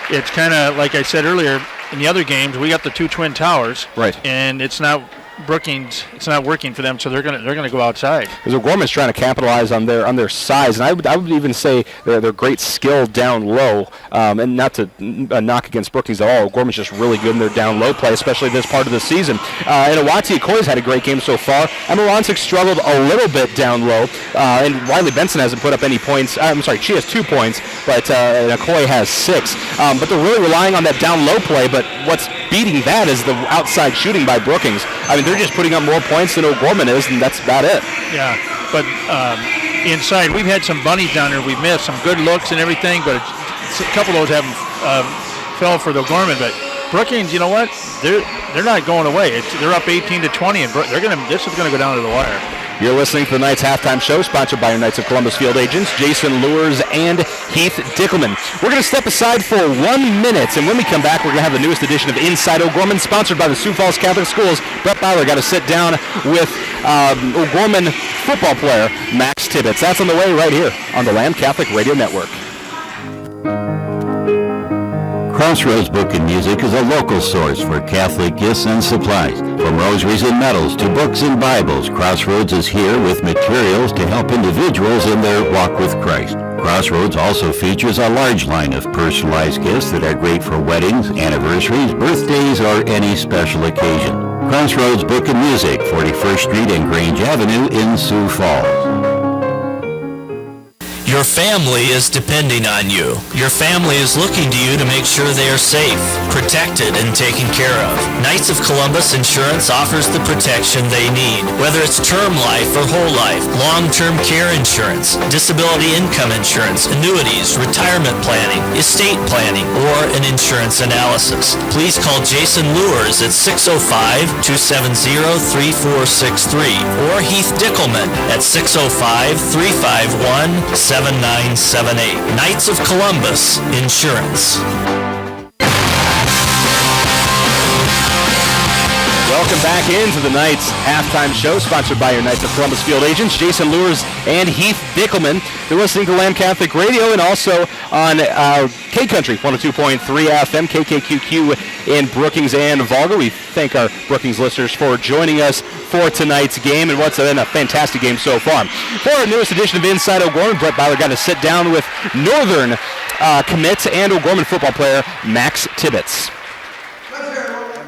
it's kind of, like I said earlier, in the other games, we got the 2 twin towers. Right. And it's not Brookings, it's not working for them, so they're gonna go outside. Because O'Gorman's trying to capitalize on their size, and I would even say their great skill down low, and not to knock against Brookings at all. O'Gorman's just really good in their down low play, especially this part of the season. And Awati Okoye's had a great game so far. Emma Ronsick struggled a little bit down low, and Wiley Benson hasn't put up any points. I'm sorry, she has 2 points, but Okoye has 6. But they're really relying on that down low play. But what's beating that is the outside shooting by Brookings. I mean, they're just putting up more points than O'Gorman is, and that's about it. Yeah, but inside, we've had some bunnies down there. We've missed some good looks and everything, but a couple of those haven't fell for the O'Gorman. But Brookings, you know what? They're not going away. They're up 18-20, and this is gonna go down to the wire. You're listening to the Knights Halftime Show, sponsored by your Knights of Columbus Field agents, Jason Lures and Heath Dickelman. We're going to step aside for 1 minute, and when we come back, we're going to have the newest edition of Inside O'Gorman, sponsored by the Sioux Falls Catholic Schools. Brett Bowler got to sit down with O'Gorman football player Max Tibbetts. That's on the way right here on the Lamb Catholic Radio Network. Crossroads Book and Music is a local source for Catholic gifts and supplies. From rosaries and medals to books and Bibles, Crossroads is here with materials to help individuals in their walk with Christ. Crossroads also features a large line of personalized gifts that are great for weddings, anniversaries, birthdays, or any special occasion. Crossroads Book and Music, 41st Street and Grange Avenue in Sioux Falls. Your family is depending on you. Your family is looking to you to make sure they are safe, protected, and taken care of. Knights of Columbus Insurance offers the protection they need, whether it's term life or whole life, long-term care insurance, disability income insurance, annuities, retirement planning, estate planning, or an insurance analysis. Please call Jason Lures at 605-270-3463 or Heath Dickelman at 605-351-7978. Knights of Columbus Insurance. Welcome back into the Knights Halftime Show, sponsored by your Knights of Columbus Field agents, Jason Lures and Heath Dickelman. You're listening to Lamb Catholic Radio and also on K-Country 102.3 FM, KKQQ in Brookings and Volga. We thank our Brookings listeners for joining us for tonight's game, and what's been a fantastic game so far. For our newest edition of Inside O'Gorman, Brett Bowler got to sit down with Northern commit and O'Gorman football player Max Tibbetts.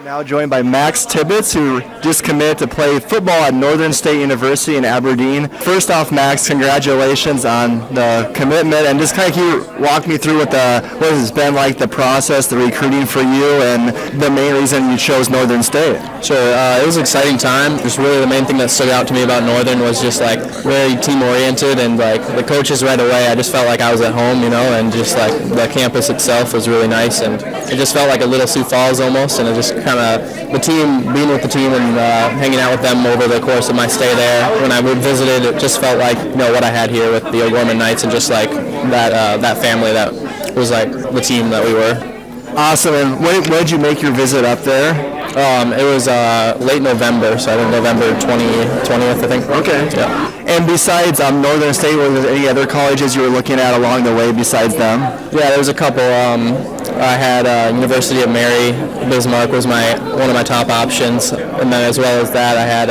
Now joined by Max Tibbetts, who just committed to play football at Northern State University in Aberdeen. First off, Max, congratulations on the commitment, and just kind of can you walk me through what has been like, the process, the recruiting for you, and the main reason you chose Northern State? Sure, it was an exciting time. Just really the main thing that stood out to me about Northern was just like very team-oriented, and like the coaches right away, I just felt like I was at home, and just like the campus itself was really nice, and it just felt like a little Sioux Falls almost, and it just kind of the team, being with the team and hanging out with them over the course of my stay there. When I visited, it just felt like what I had here with the O'Gorman Knights, and just like that family that was like the team that we were. Awesome. And when did you make your visit up there? It was late November, so I think November 20th, I think. Okay. Yeah. And besides Northern State, were there any other colleges you were looking at along the way besides them? Yeah, there was a couple. I had University of Mary Bismarck was one of my top options, and then as well as that, I had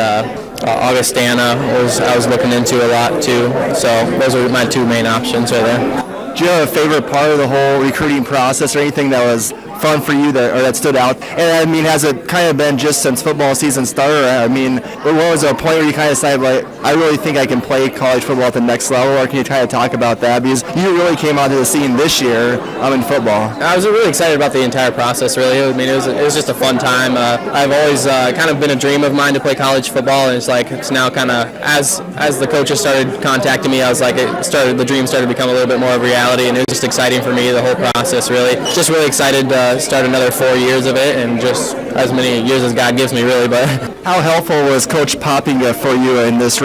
Augustana I was looking into a lot too. So those are my two main options right there. Do you have a favorite part of the whole recruiting process, or anything that was fun for you that stood out? And I mean, has it kind of been just since football season started? I mean, what was a point where you kind of decided, like, I really think I can play college football at the next level? Or can you kind of talk about that? Because you really came onto the scene this year in football. I was really excited about the entire process, really. I mean, it was just a fun time. I've always kind of been a dream of mine to play college football, and it's now kind of, as the coaches started contacting me, I was like, the dream started to become a little bit more of reality, and it was just exciting for me, the whole process, really. Just really excited to start another 4 years of it, and just as many years as God gives me, really. But how helpful was Coach Popping for you in this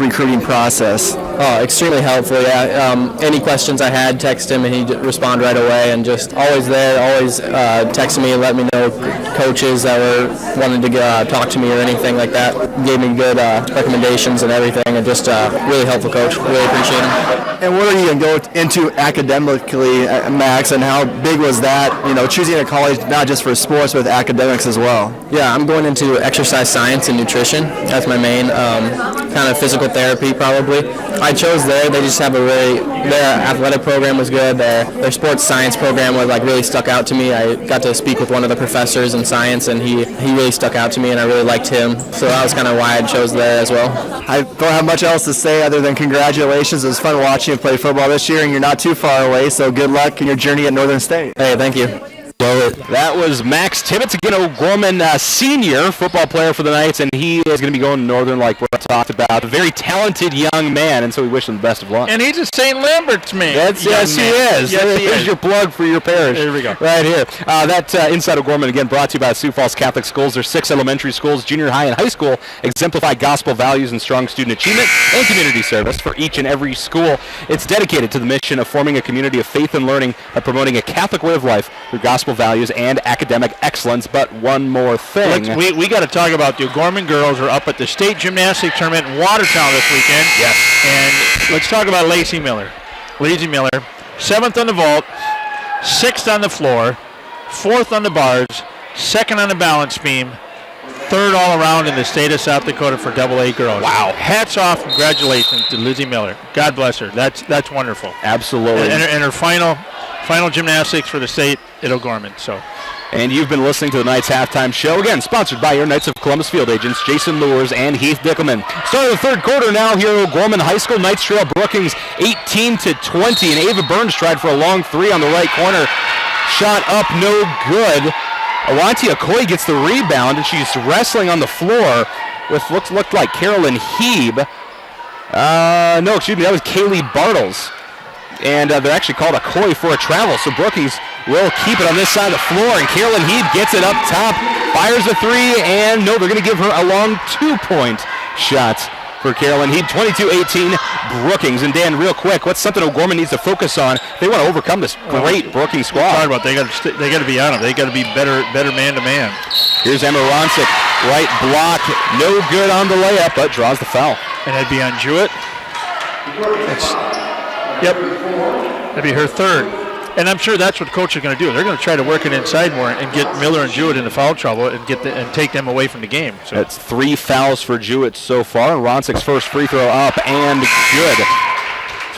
recruiting process? Oh, extremely helpful, yeah. Any questions I had, text him, and he'd respond right away, and just always there, always texting me and let me know coaches that were wanting to talk to me or anything like that. Gave me good recommendations and everything, and just really helpful coach. Really appreciate him. And what are you going to go into academically, Max, and how big was that, choosing a college not just for sports but academics as well? Yeah, I'm going into exercise science and nutrition. That's my main kind of physical therapy, probably. I chose there. They just have their athletic program was good. Their sports science program was really stuck out to me. I got to speak with one of the professors in science, and he really stuck out to me, and I really liked him. So that was kind of why I chose there as well. I don't have much else to say other than congratulations. It was fun watching you play football this year, and you're not too far away, so good luck in your journey at Northern State. Hey, thank you. Well, that was Max Tibbetts, again, O'Gorman senior football player for the Knights, and he is going to be going to Northern like we talked about. A very talented young man, and so we wish him the best of luck. And he's a St. Lambert's man. Yes, he is. Yes, he Here's is. your plug for your parish. There we go. Right here. That Inside O'Gorman, again, brought to you by Sioux Falls Catholic Schools. There's 6 elementary schools, junior high and high school, exemplify gospel values and strong student achievement and community service for each and every school. It's dedicated to the mission of forming a community of faith and learning by promoting a Catholic way of life through gospel values and academic excellence. But one more thing. We got to talk about the O'Gorman girls are up at the state gymnastics tournament in Watertown this weekend. Yes. And let's talk about Lacey Miller. Lacey Miller, 7th on the vault, 6th on the floor, 4th on the bars, 2nd on the balance beam, 3rd all around in the state of South Dakota for AA girls. Wow. Hats off, congratulations to Lizzie Miller. God bless her. That's wonderful. Absolutely. And her final gymnastics for the state at O'Gorman. So. And you've been listening to the Knights Halftime Show, again, sponsored by your Knights of Columbus field agents, Jason Lewers and Heath Dickelman. Start of the third quarter now here at O'Gorman High School. Knights trail Brookings 18-20, and Ava Burns tried for a long 3 on the right corner. Shot up, no good. Awanti Okoye gets the rebound, and she's wrestling on the floor with looked like Carolyn Heeb. No, excuse me, that was Kaylee Bartles. And they're actually called Okoye for a travel, so Brookings will keep it on this side of the floor, and Carolyn Heeb gets it up top, fires a 3, and no, they're going to give her a long 2-point shot for Carolyn Heeb. 22-18 Brookings. And Dan, real quick, what's something O'Gorman needs to focus on? They want to overcome this great Brookings squad. Talk about they got to be on them. They got to be better man to man. Here's Emma Ronsick, right block, no good on the layup, but draws the foul. And that'd be on Jewett. Yep, that'd be her 3rd. And I'm sure that's what coach is going to do. They're going to try to work it inside more and get Miller and Jewett into foul trouble and take them away from the game. So that's 3 fouls for Jewett so far. Ronsick's first free throw up and good.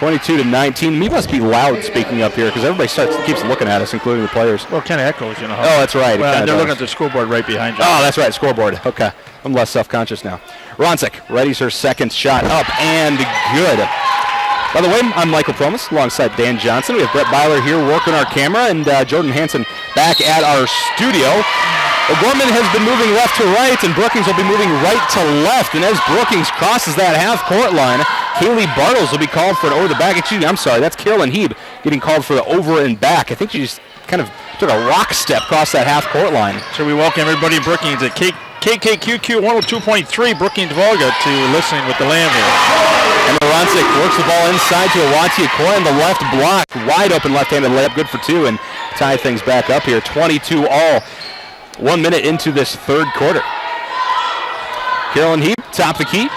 22-19. We must be loud speaking up here because everybody keeps looking at us, including the players. Well, it kind of echoes, you know. Oh, that's right. Well, they're looking at the scoreboard right behind you. Oh, that's right, scoreboard. Okay, I'm less self-conscious now. Ronsick readies her second shot up and good. By the way, I'm Michael Promis alongside Dan Johnson. We have Brett Byler here working our camera, and Jordan Hansen back at our studio. O'Gorman has been moving left to right, and Brookings will be moving right to left. And as Brookings crosses that half-court line, Kaylee Bartles will be called for an over-the-back. Excuse me, I'm sorry, that's Carolyn Heeb getting called for the over and back. I think she just kind of took a rock step across that half-court line. So we welcome everybody in Brookings at KKQQ 102.3 Brookings Volga to listening with the Lamb here. And Ronsick works the ball inside to Awanti Okoye on the left block. Wide open left-handed layup, good for 2, and tie things back up here. 22 all. 1 minute into this third quarter. Carolyn Heeb, top of the key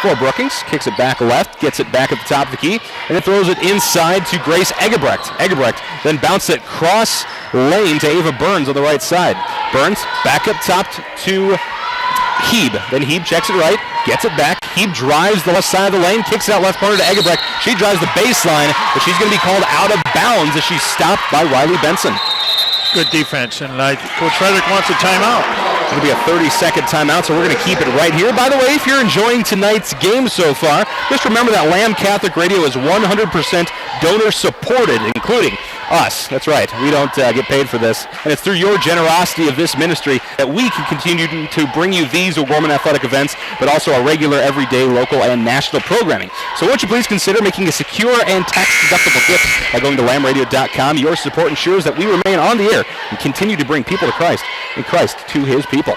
for Brookings. Kicks it back left, gets it back at the top of the key, and then throws it inside to Grace Egebrecht. Egebrecht then bounces it cross lane to Ava Burns on the right side. Burns back up top to Heeb. Then Heeb checks it right, gets it back. Heeb drives the left side of the lane, kicks it out left corner to Egebrecht. She drives the baseline, but she's going to be called out of bounds as she's stopped by Riley Benson. Good defense, and Coach Frederick wants a timeout. It'll be a 30-second timeout, so we're going to keep it right here. By the way, if you're enjoying tonight's game so far, just remember that Lamb Catholic Radio is 100% donor-supported, including us. That's right. We don't get paid for this. And it's through your generosity of this ministry that we can continue to bring you these O'Gorman athletic events, but also our regular, everyday, local, and national programming. So won't you please consider making a secure and tax-deductible gift by going to lambradio.com. Your support ensures that we remain on the air and continue to bring people to Christ and Christ to his people.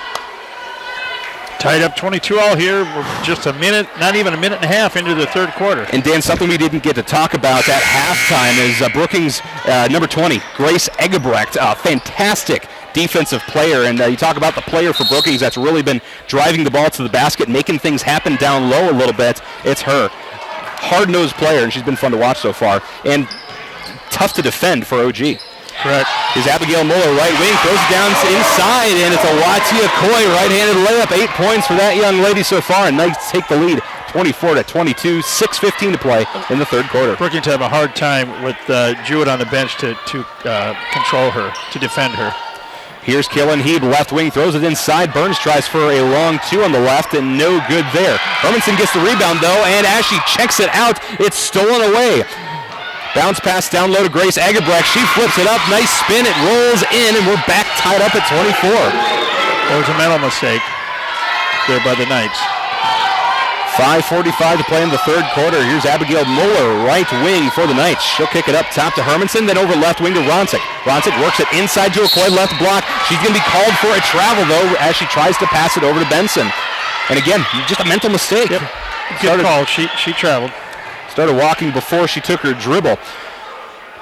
Tied up 22-all here. We're just a minute, not even a minute and a half into the third quarter. And Dan, something we didn't get to talk about at halftime is Brookings number 20, Grace Egebrecht, a fantastic defensive player. And you talk about the player for Brookings that's really been driving the ball to the basket, making things happen down low a little bit. It's her. Hard-nosed player, and she's been fun to watch so far. And tough to defend for OG. Correct. Is Abigail Muller, right wing, throws it down inside, and it's a Watia Coy right-handed layup. 8 points for that young lady so far, and Knights take the lead 24-22, 6:15 to play in the third quarter. Brookings have a hard time with Jewett on the bench to control her, to defend her. Here's Kaylin Heeb, left wing, throws it inside. Burns tries for a long two on the left, and no good there. Hermanson gets the rebound, though, and as she checks it out, it's stolen away. Bounce pass down low to Grace Egebrecht. She flips it up. Nice spin. It rolls in, and we're back tied up at 24. There was a mental mistake there by the Knights. 5:45 to play in the third quarter. Here's Abigail Muller, right wing for the Knights. She'll kick it up top to Hermanson, then over left wing to Ronsick. Ronsick works it inside to Okoye, left block. She's going to be called for a travel, though, as she tries to pass it over to Benson. And again, just a mental mistake. Yep. Good call. She traveled. Started walking before she took her dribble.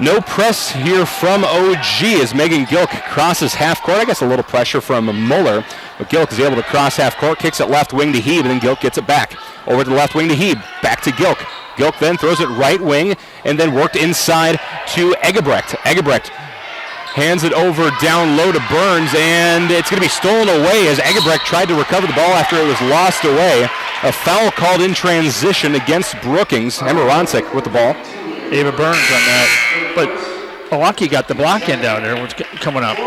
No press here from OG as Megan Gilk crosses half court. I guess a little pressure from Muller, but Gilk is able to cross half court, kicks it left wing to Heeb, and then Gilk gets it back. Over to the left wing to Heeb, back to Gilk. Gilk then throws it right wing, and then worked inside to Egebrecht. Egebrecht hands it over down low to Burns, and it's going to be stolen away as Egebrecht tried to recover the ball after it was lost away. A foul called in transition against Brookings. Emma Ronsick with the ball. Ava Burns on that. But Milwaukee got the block end down there. What's coming up?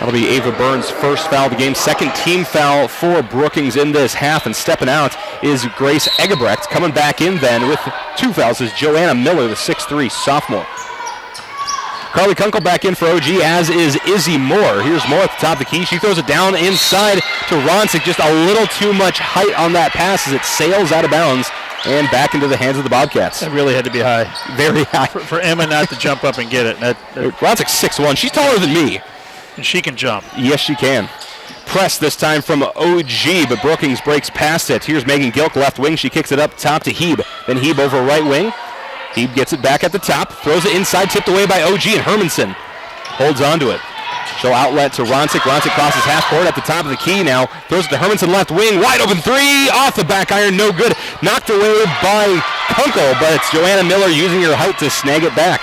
That'll be Ava Burns' first foul of the game. Second team foul for Brookings in this half. And stepping out is Grace Egebrecht. Coming back in then with 2 fouls is Joanna Miller, the 6'3 sophomore. Carly Kunkel back in for OG, as is Izzy Moore. Here's Moore at the top of the key. She throws it down inside to Ronsick. Just a little too much height on that pass as it sails out of bounds and back into the hands of the Bobcats. It really had to be high. Very high. For Emma not to jump up and get it. Ronsick's 6'1". She's taller than me. And she can jump. Yes, she can. Press this time from OG, but Brookings breaks past it. Here's Megan Gilk, left wing. She kicks it up top to Heeb. Then Heeb over right wing. Heeb gets it back at the top, throws it inside, tipped away by OG, and Hermanson holds on to it. She'll outlet to Ronsick. Ronsick crosses half court at the top of the key now. Throws it to Hermanson, left wing, wide open three, off the back iron, no good. Knocked away by Kunkel, but it's Joanna Miller using her height to snag it back.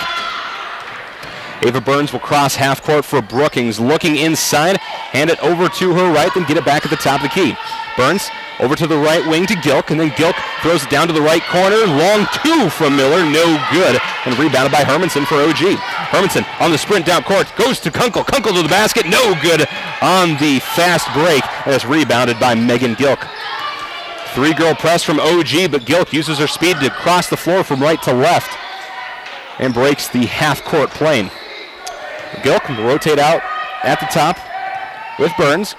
Ava Burns will cross half court for Brookings, looking inside, hand it over to her right, then get it back at the top of the key. Burns over to the right wing to Gilk, and then Gilk throws it down to the right corner. Long two from Miller, no good, and rebounded by Hermanson for OG. Hermanson on the sprint down court, goes to Kunkel. Kunkel to the basket, no good on the fast break, and it's rebounded by Megan Gilk. 3-girl press from OG, but Gilk uses her speed to cross the floor from right to left and breaks the half-court plane. Gilk will rotate out at the top with Burns.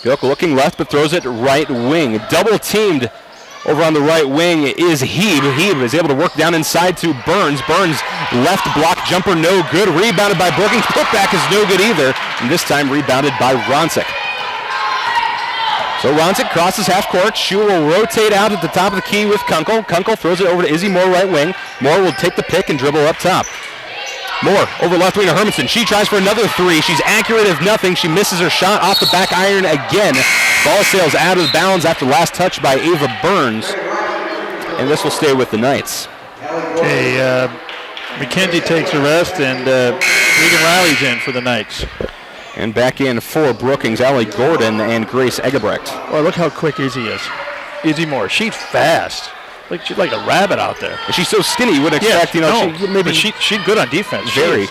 Gilk looking left, but throws it right wing. Double teamed over on the right wing is Heeb. Heeb is able to work down inside to Burns. Burns left block jumper, no good. Rebounded by Brookings. Putback is no good either. And this time rebounded by Ronsick. So Ronsick crosses half court. She will rotate out at the top of the key with Kunkel. Kunkel throws it over to Izzy Moore, right wing. Moore will take the pick and dribble up top. Moore over left wing to Hermanson. She tries for another three. She's accurate if nothing. She misses her shot off the back iron again. Ball sails out of bounds after last touch by Ava Burns. And this will stay with the Knights. Okay, McKenzie takes a rest, and Regan Riley's in for the Knights. And back in for Brookings, Allie Gordon and Grace Egebrecht. Well, look how quick Izzy is. Izzy Moore. She's fast. she's like a rabbit out there. And she's so skinny, you wouldn't expect, but she's good on defense. Very.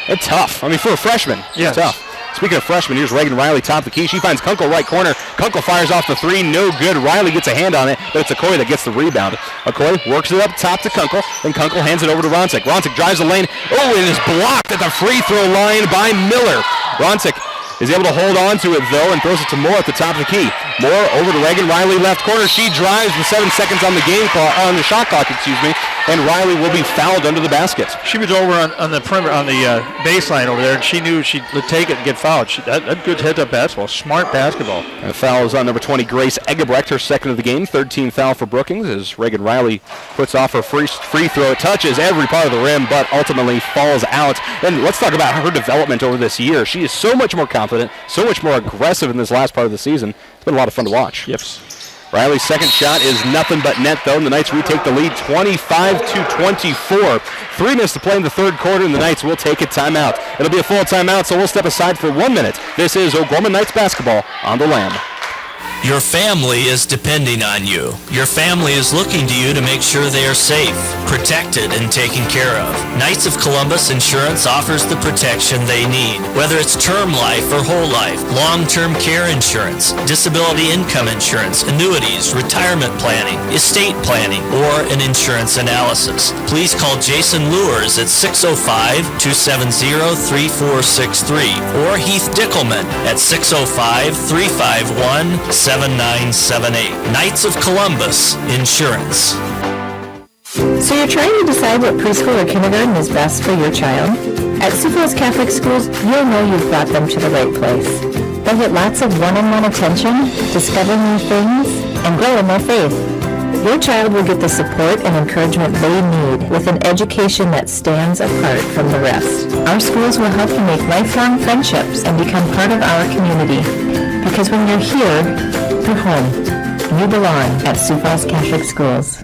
And tough. I mean, for a freshman, she's tough. Speaking of freshmen, here's Reagan Riley, top of the key. She finds Kunkel right corner. Kunkel fires off the three, no good. Riley gets a hand on it, but it's Okoye that gets the rebound. Okoye works it up top to Kunkel, then Kunkel hands it over to Ronsick. Ronsick drives the lane. Oh, it is blocked at the free throw line by Miller. Ronsick is able to hold on to it, though, and throws it to Moore at the top of the key. Moore over to Reagan Riley, left corner. She drives with 7 seconds on the on the shot clock, and Riley will be fouled under the basket. She was over on the perimeter, on the baseline over there, and she knew she'd take it and get fouled. That good heads-up basketball, smart basketball. And the foul is on number 20, Grace Egebrecht, her second of the game. 13th foul for Brookings as Reagan Riley puts off her free throw. It touches every part of the rim, but ultimately falls out. And let's talk about her development over this year. She is so much more confident, so much more aggressive in this last part of the season. It's been a lot of fun to watch. Yes. Riley's second shot is nothing but net, though, and the Knights retake the lead 25-24. 3 minutes to play in the third quarter, and the Knights will take a timeout. It'll be a full timeout, so we'll step aside for 1 minute. This is O'Gorman Knights basketball on the Lamb. Your family is depending on you. Your family is looking to you to make sure they are safe, protected, and taken care of. Knights of Columbus Insurance offers the protection they need, whether it's term life or whole life, long-term care insurance, disability income insurance, annuities, retirement planning, estate planning, or an insurance analysis. Please call Jason Lewers at 605-270-3463 or Heath Dickelman at 605-351-7978. Knights of Columbus Insurance. So you're trying to decide what preschool or kindergarten is best for your child? At Sioux Falls Catholic Schools, you'll know you've brought them to the right place. They'll get lots of one-on-one attention, discover new things, and grow in their faith. Your child will get the support and encouragement they need with an education that stands apart from the rest. Our schools will help you make lifelong friendships and become part of our community. Because when you're here, you're home. You belong at Sioux Falls Catholic Schools.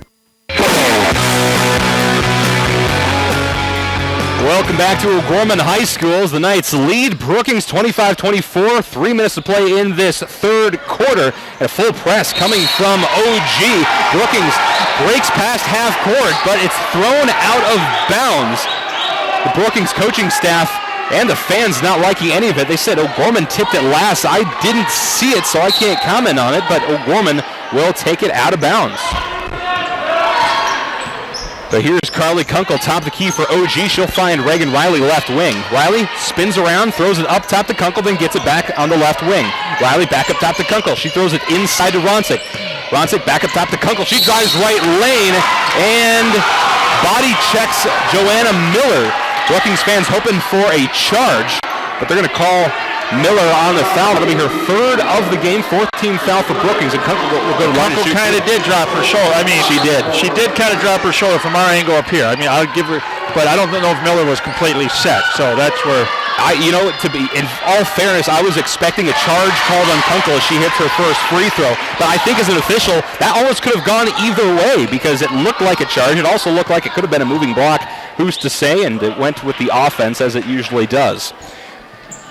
Welcome back to O'Gorman High School as the Knights lead Brookings 25-24. 3 minutes to play in this third quarter. And a full press coming from OG. Brookings breaks past half court, but it's thrown out of bounds. The Brookings coaching staff and the fans not liking any of it. They said O'Gorman tipped it last. I didn't see it, so I can't comment on it, but O'Gorman will take it out of bounds. But here's Carly Kunkel, top of the key for OG. She'll find Reagan Riley left wing. Riley spins around, throws it up top to Kunkel, then gets it back on the left wing. Riley back up top to Kunkel. She throws it inside to Ronsick. Ronsick back up top to Kunkel. She drives right lane and body checks Joanna Miller. Brookings fans hoping for a charge, but they're going to call Miller on the foul. It'll be her third of the game, 14th foul for Brookings. And Kunkel will go to line and shoot. Kunkel kind of did drop her shoulder. I mean, she did. She did kind of drop her shoulder from our angle up here. I mean, I'll give her, but I don't know if Miller was completely set. So that's where, to be in all fairness, I was expecting a charge called on Kunkel as she hits her first free throw. But I think as an official, that almost could have gone either way because it looked like a charge. It also looked like it could have been a moving block. Who's to say? And it went with the offense as it usually does.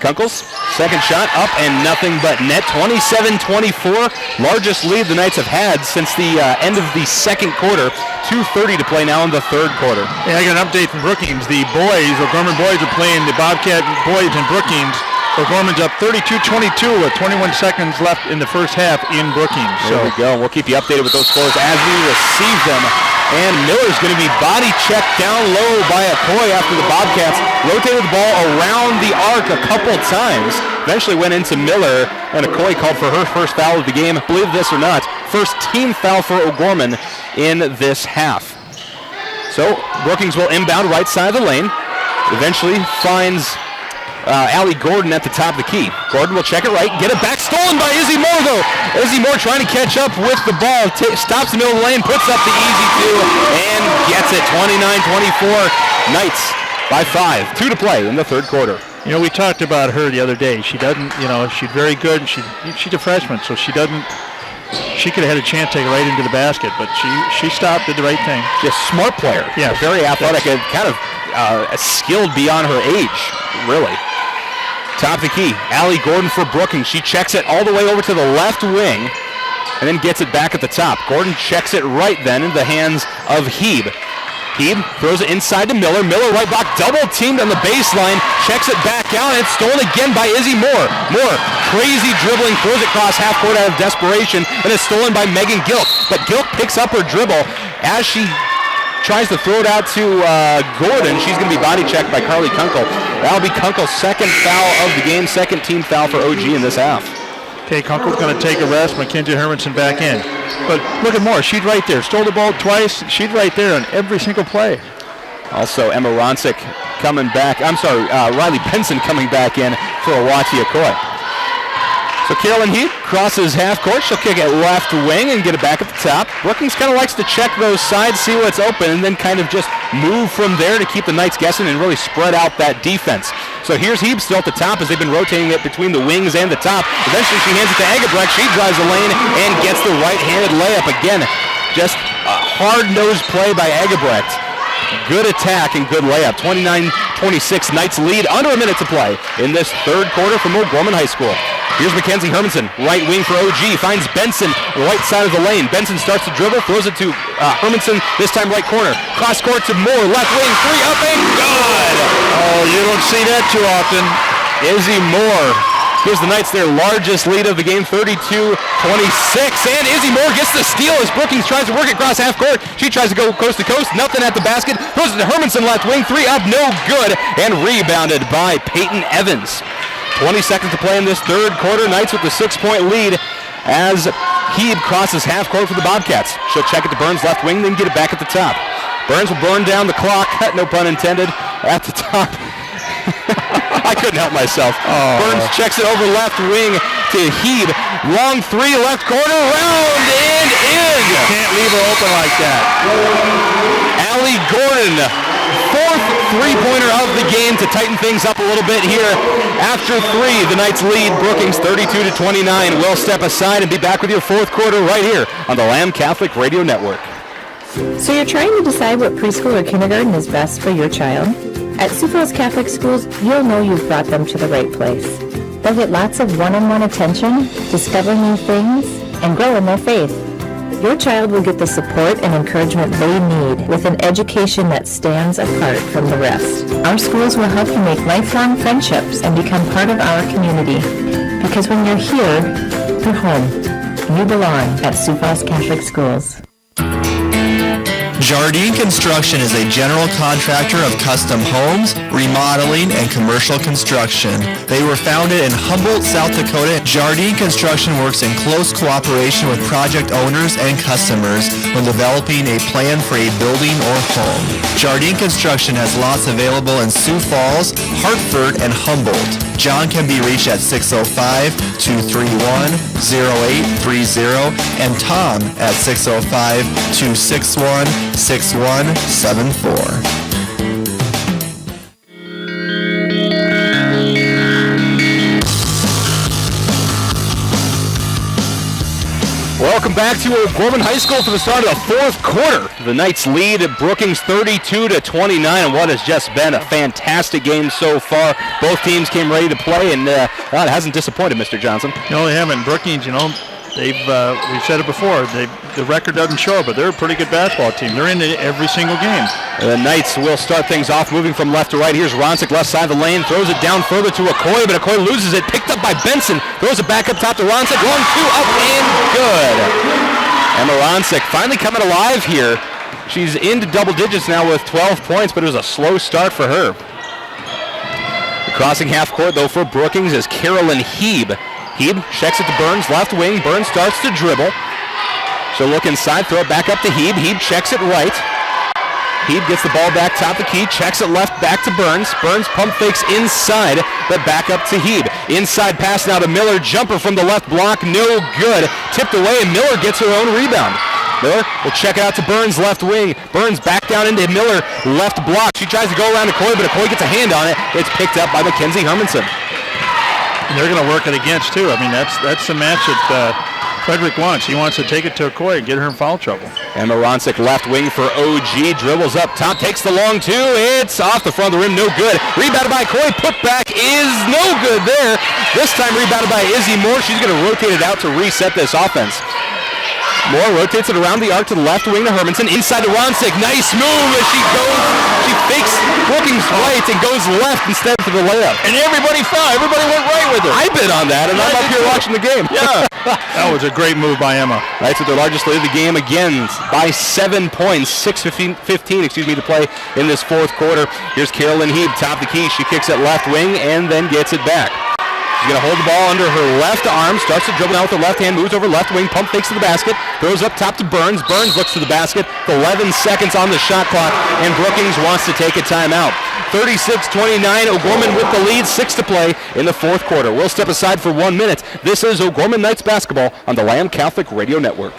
Kunkel's second shot up and nothing but net. 27-24, largest lead the Knights have had since the end of the second quarter. 2:30 to play now in the third quarter. Yeah, I got an update from Brookings. The boys, O'Gorman boys, are playing the Bobcat boys in Brookings. O'Gorman's up 32-22 with 21 seconds left in the first half in Brookings. There we go. We'll keep you updated with those scores as we receive them. And Miller's going to be body checked down low by Okoye after the Bobcats rotated the ball around the arc a couple times. Eventually went into Miller, and Okoye called for her first foul of the game. Believe this or not, first team foul for O'Gorman in this half. So Brookings will inbound right side of the lane. Eventually finds Allie Gordon at the top of the key. Gordon will check it right, get it back, stolen by Izzy Moore though. Izzy Moore trying to catch up with the ball, stops in the middle of the lane, puts up the easy two, and gets it. 29-24, Knights by 5. 2 to play in the third quarter. You know, we talked about her the other day. She doesn't, she's very good, and she's a freshman, so she could have had a chance to take it right into the basket, but she stopped, did the right thing. Just smart player. Yeah. Very athletic and kind of skilled beyond her age, really. Top of the key, Allie Gordon for Brookings. She checks it all the way over to the left wing. and then gets it back at the top. Gordon checks it right then into the hands of Heeb. Heeb throws it inside to Miller. Miller right block, double teamed on the baseline, checks it back out, and it's stolen again by Izzy Moore. Moore, crazy dribbling, throws it across half court out of desperation, and it's stolen by Megan Gilk. But Gilk picks up her dribble as she tries to throw it out to Gordon. She's going to be body checked by Carly Kunkel. That'll be Kunkel's second foul of the game, second team foul for OG in this half. Okay, Kunkel's going to take a rest. Mackenzie Hermanson back in. But look at Moore. She's right there. Stole the ball twice. She's right there on every single play. Also, Emma Ronsick coming back. Riley Benson coming back in for Awati Okoye. So Carolyn Heath crosses half court. She'll kick it left wing and get it back at the top. Brookings kind of likes to check those sides, see what's open, and then kind of just move from there to keep the Knights guessing and really spread out that defense. So here's Heeb still at the top as they've been rotating it between the wings and the top. Eventually she hands it to Agebrecht. She drives the lane and gets the right-handed layup. Again, just a hard-nosed play by Agebrecht. Good attack and good layup. 29-26, Knights lead, under a minute to play in this third quarter from O'Gorman High School. Here's Mackenzie Hermanson, right wing for OG, finds Benson, right side of the lane. Benson starts to dribble, throws it to Hermanson, this time right corner. Cross court to Moore, left wing, three, up and good! Oh, you don't see that too often. Izzy Moore gives the Knights their largest lead of the game, 32-26, and Izzy Moore gets the steal as Brookings tries to work it across half court. She tries to go coast to coast, nothing at the basket, throws it to Hermanson, left wing, three up, no good, and rebounded by Peyton Evans. 20 seconds to play in this third quarter. Knights with the 6-point lead as Heeb crosses half court for the Bobcats. She'll check it to Burns, left wing, then get it back at the top. Burns will burn down the clock, no pun intended, at the top. I couldn't help myself. Oh. Burns checks it over left wing to Heeb. Long three, left corner, round and in. Can't leave her open like that. Allie Gordon, fourth three-pointer of the game to tighten things up a little bit here. After three, the Knights lead Brookings 32-29. We'll step aside and be back with your fourth quarter right here on the Lamb Catholic Radio Network. So you're trying to decide what preschool or kindergarten is best for your child? At Sioux Falls Catholic Schools, you'll know you've brought them to the right place. They'll get lots of one-on-one attention, discover new things, and grow in their faith. Your child will get the support and encouragement they need with an education that stands apart from the rest. Our schools will help you make lifelong friendships and become part of our community. Because when you're here, you're home. You belong at Sioux Falls Catholic Schools. Jardine Construction is a general contractor of custom homes, remodeling, and commercial construction. They were founded in Humboldt, South Dakota. Jardine Construction works in close cooperation with project owners and customers when developing a plan for a building or home. Jardine Construction has lots available in Sioux Falls, Hartford, and Humboldt. John can be reached at 605-231-0830 and Tom at 605-261-6174. Welcome back to O'Gorman High School for the start of the fourth quarter. The Knights lead at Brookings 32-29, and what has just been a fantastic game so far. Both teams came ready to play, and it hasn't disappointed, Mr. Johnson. No, they haven't. Brookings, we've said it before. The record doesn't show it, but they're a pretty good basketball team. They're in every single game. The Knights will start things off, moving from left to right. Here's Ronsick, left side of the lane, throws it down further to Okoye, but Okoye loses it. Picked up by Benson, throws it back up top to Ronsick. 1-2, up and good. Emma Ronsick finally coming alive here. She's into double digits now with 12 points, but it was a slow start for her. Crossing half court, though, for Brookings is Carolyn Heeb. Heeb checks it to Burns, left wing. Burns starts to dribble. She'll look inside, throw it back up to Heeb. Heeb checks it right. Heeb gets the ball back top the key, checks it left back to Burns. Burns pump fakes inside, but back up to Heeb. Inside pass now to Miller. Jumper from the left block, no good. Tipped away, and Miller gets her own rebound. Miller will check it out to Burns, left wing. Burns back down into Miller, left block. She tries to go around Okoye, but Okoye gets a hand on it. It's picked up by Mackenzie Hermanson. And they're going to work it against, too. I mean, that's the match that Frederick wants. He wants to take it to Okoye and get her in foul trouble. Emma Ronsick, left wing for OG. Dribbles up top, takes the long two. It's off the front of the rim, no good. Rebounded by Okoye. Put back is no good there. This time rebounded by Izzy Moore. She's going to rotate it out to reset this offense. Moore rotates it around the arc to the left wing to Hermanson. Inside to Ronsick. Nice move as she fakes Brookings right and goes left instead for the layup. And everybody thought, everybody went right with her. I bid on that, and I'm up here watching the game. Yeah. That was a great move by Emma. Knights with their largest lead of the game again by 7 points. 6:15 to play in this fourth quarter. Here's Carolyn Heeb, top of the key. She kicks it left wing and then gets it back. She's going to hold the ball under her left arm, starts to dribble down with her left hand, moves over left wing, pump fakes to the basket, throws up top to Burns. Burns looks to the basket, 11 seconds on the shot clock, and Brookings wants to take a timeout. 36-29, O'Gorman with the lead, 6 to play in the fourth quarter. We'll step aside for 1 minute. This is O'Gorman Knights basketball on the Lamb Catholic Radio Network.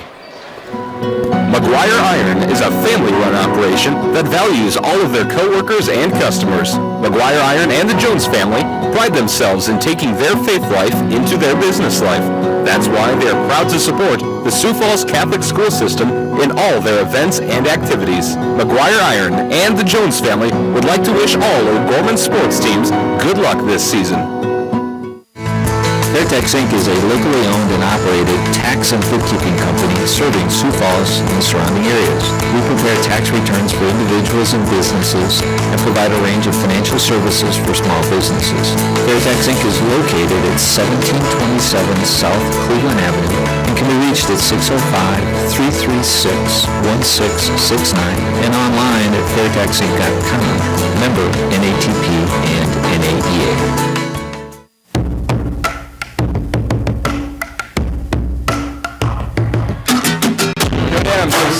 McGuire Iron is a family-run operation that values all of their co-workers and customers. McGuire Iron and the Jones family pride themselves in taking their faith life into their business life. That's why they are proud to support the Sioux Falls Catholic school system in all their events and activities. McGuire Iron and the Jones family would like to wish all O'Gorman sports teams good luck this season. Fairtex Inc. is a locally owned and operated tax and bookkeeping company serving Sioux Falls and the surrounding areas. We prepare tax returns for individuals and businesses and provide a range of financial services for small businesses. Fairtex Inc. is located at 1727 South Cleveland Avenue and can be reached at 605-336-1669 and online at fairtexinc.com. Member NATP and NAEA.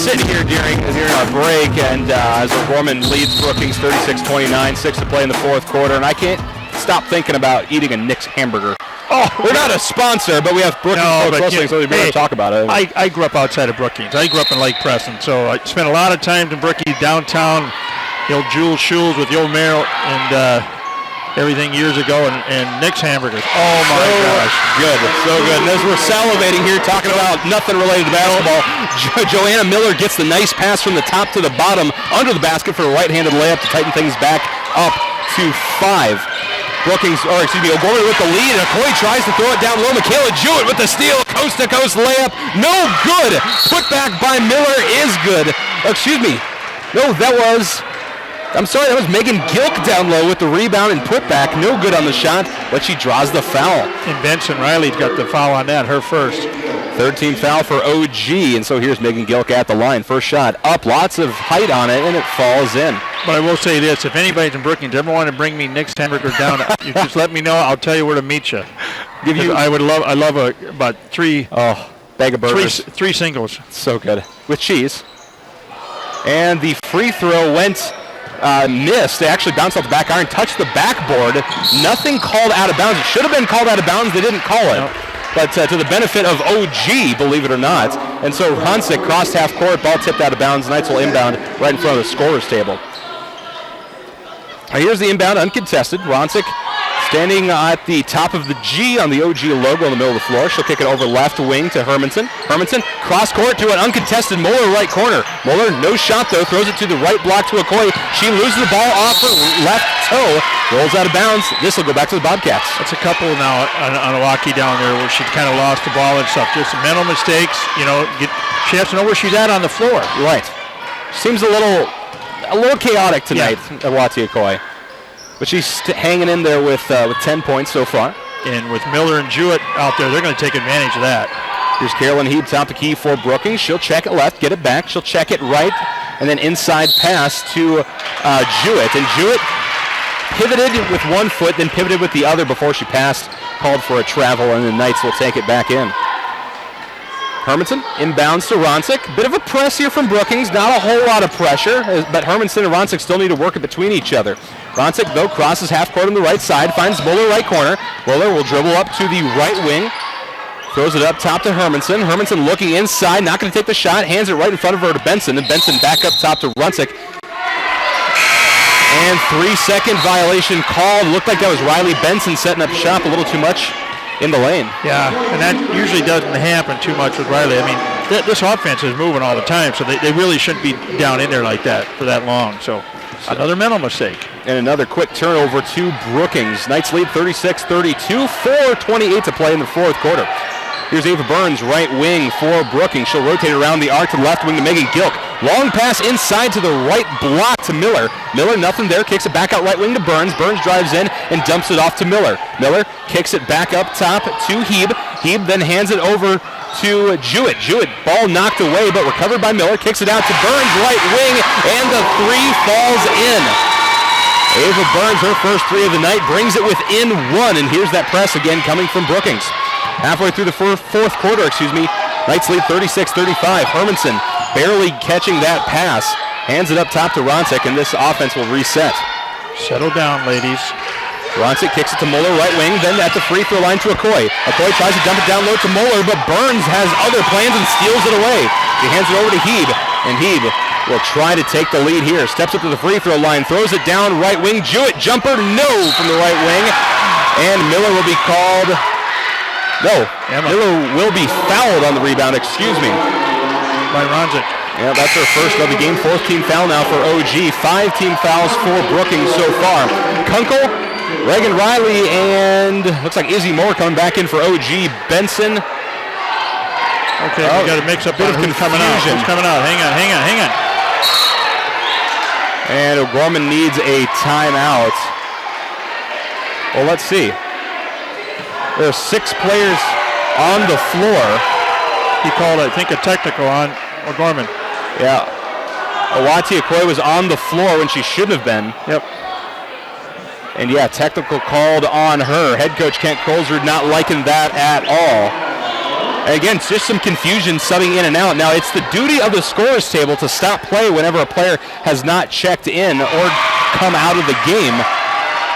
Sitting here during our break, and as O'Gorman leads Brookings 36-29, 6 to play in the fourth quarter, and I can't stop thinking about eating a Nick's hamburger. Oh, we're not a sponsor, but we have Brookings listening, so we better talk about it. I grew up outside of Brookings. I grew up in Lake Preston, so I spent a lot of time in Brookings downtown. The old Jules Schul's with the old mayor and everything years ago, and Nick's hamburgers. Oh my gosh. Good, so good. And as we're salivating here talking about nothing related to basketball, Joanna Miller gets the nice pass from the top to the bottom under the basket for a right-handed layup to tighten things back up to 5. O'Gorman with the lead, and Okoye tries to throw it down low. Michaela Jewett with the steal, coast-to-coast layup, no good. Put back by Miller is good. That was Megan Gilk down low with the rebound and putback. No good on the shot, but she draws the foul. And Benson Riley's got the foul on that, her first. Third team foul for OG, and so here's Megan Gilk at the line. First shot up, lots of height on it, and it falls in. But I will say this, if anybody's in Brookings ever want to bring me Nick's hamburger down, you just let me know. I'll tell you where to meet you. I love about 3 bag of burgers. 3 singles. So good. With cheese. And the free throw went missed. They actually bounced off the back iron, touched the backboard. Nothing called out of bounds. It should have been called out of bounds. They didn't call it. No. But to the benefit of OG, believe it or not. And so Honsick crossed half court, ball tipped out of bounds. Knights will inbound right in front of the scorer's table. Here's the inbound, uncontested. Ronsick standing at the top of the G on the OG logo in the middle of the floor. She'll kick it over left wing to Hermanson. Hermanson, cross court to an uncontested Moeller right corner. Moeller, no shot though, throws it to the right block to Okoye. She loses the ball off her left toe, rolls out of bounds. This will go back to the Bobcats. That's a couple now on a walkie down there where she kind of lost the ball and stuff. Just some mental mistakes, she has to know where she's at on the floor. Right. Seems a little chaotic tonight at Watia Okoye. But she's hanging in there with 10 points so far. And with Miller and Jewett out there, they're going to take advantage of that. Here's Carolyn Heeb, top of key for Brookings. She'll check it left, get it back. She'll check it right, and then inside pass to Jewett. And Jewett pivoted with one foot, then pivoted with the other before she passed, called for a travel, and the Knights will take it back in. Hermanson inbounds to Ronsick. Bit of a press here from Brookings. Not a whole lot of pressure, but Hermanson and Ronsick still need to work it between each other. Ronsick, though, crosses half court on the right side, finds Muller right corner. Muller will dribble up to the right wing, throws it up top to Hermanson. Hermanson looking inside, not going to take the shot, hands it right in front of her to Benson, and Benson back up top to Ronsick. And 3-second violation called. Looked like that was Riley Benson setting up shop a little too much in the lane. Yeah, and that usually doesn't happen too much with Riley. I mean, this offense is moving all the time, so they really shouldn't be down in there like that for that long. So another mental mistake. And another quick turnover to Brookings. Knights lead 36-32, 4:28 to play in the fourth quarter. Here's Ava Burns, right wing for Brookings. She'll rotate around the arc to the left wing to Megan Gilk. Long pass inside to the right block to Miller. Miller, nothing there, kicks it back out right wing to Burns. Burns drives in and dumps it off to Miller. Miller kicks it back up top to Heeb. Heeb then hands it over to Jewett. Jewett, ball knocked away, but recovered by Miller. Kicks it out to Burns, right wing, and the three falls in. Ava Burns, her first three of the night, brings it within one, and here's that press again coming from Brookings. Halfway through the fourth quarter, Knights lead 36-35. Hermanson barely catching that pass. Hands it up top to Ronsick, and this offense will reset. Settle down, ladies. Ronsick kicks it to Moeller, right wing, then at the free throw line to Okoye. Okoye tries to dump it down low to Moeller, but Burns has other plans and steals it away. He hands it over to Heeb, and Heeb will try to take the lead here. Steps up to the free throw line, throws it down right wing. Jewett, jumper, no from the right wing. And Miller will be called... No, Miller will be fouled on the rebound, by Ronsick. Yeah, that's her first of the game. Fourth team foul now for OG. 5 team fouls for Brookings so far. Kunkel, Reagan Riley, and looks like Izzy Moore coming back in for OG. Benson. Okay, we got to mix up who's coming out. Who's coming out? Hang on. And O'Gorman needs a timeout. Well, let's see. There are 6 players on the floor. He called, I think, a technical on O'Gorman. Yeah. Awati Okoye was on the floor when she shouldn't have been. Yep. And yeah, technical called on her. Head coach Kent Colesrud not liking that at all. And again, it's just some confusion subbing in and out. Now, it's the duty of the scorer's table to stop play whenever a player has not checked in or come out of the game.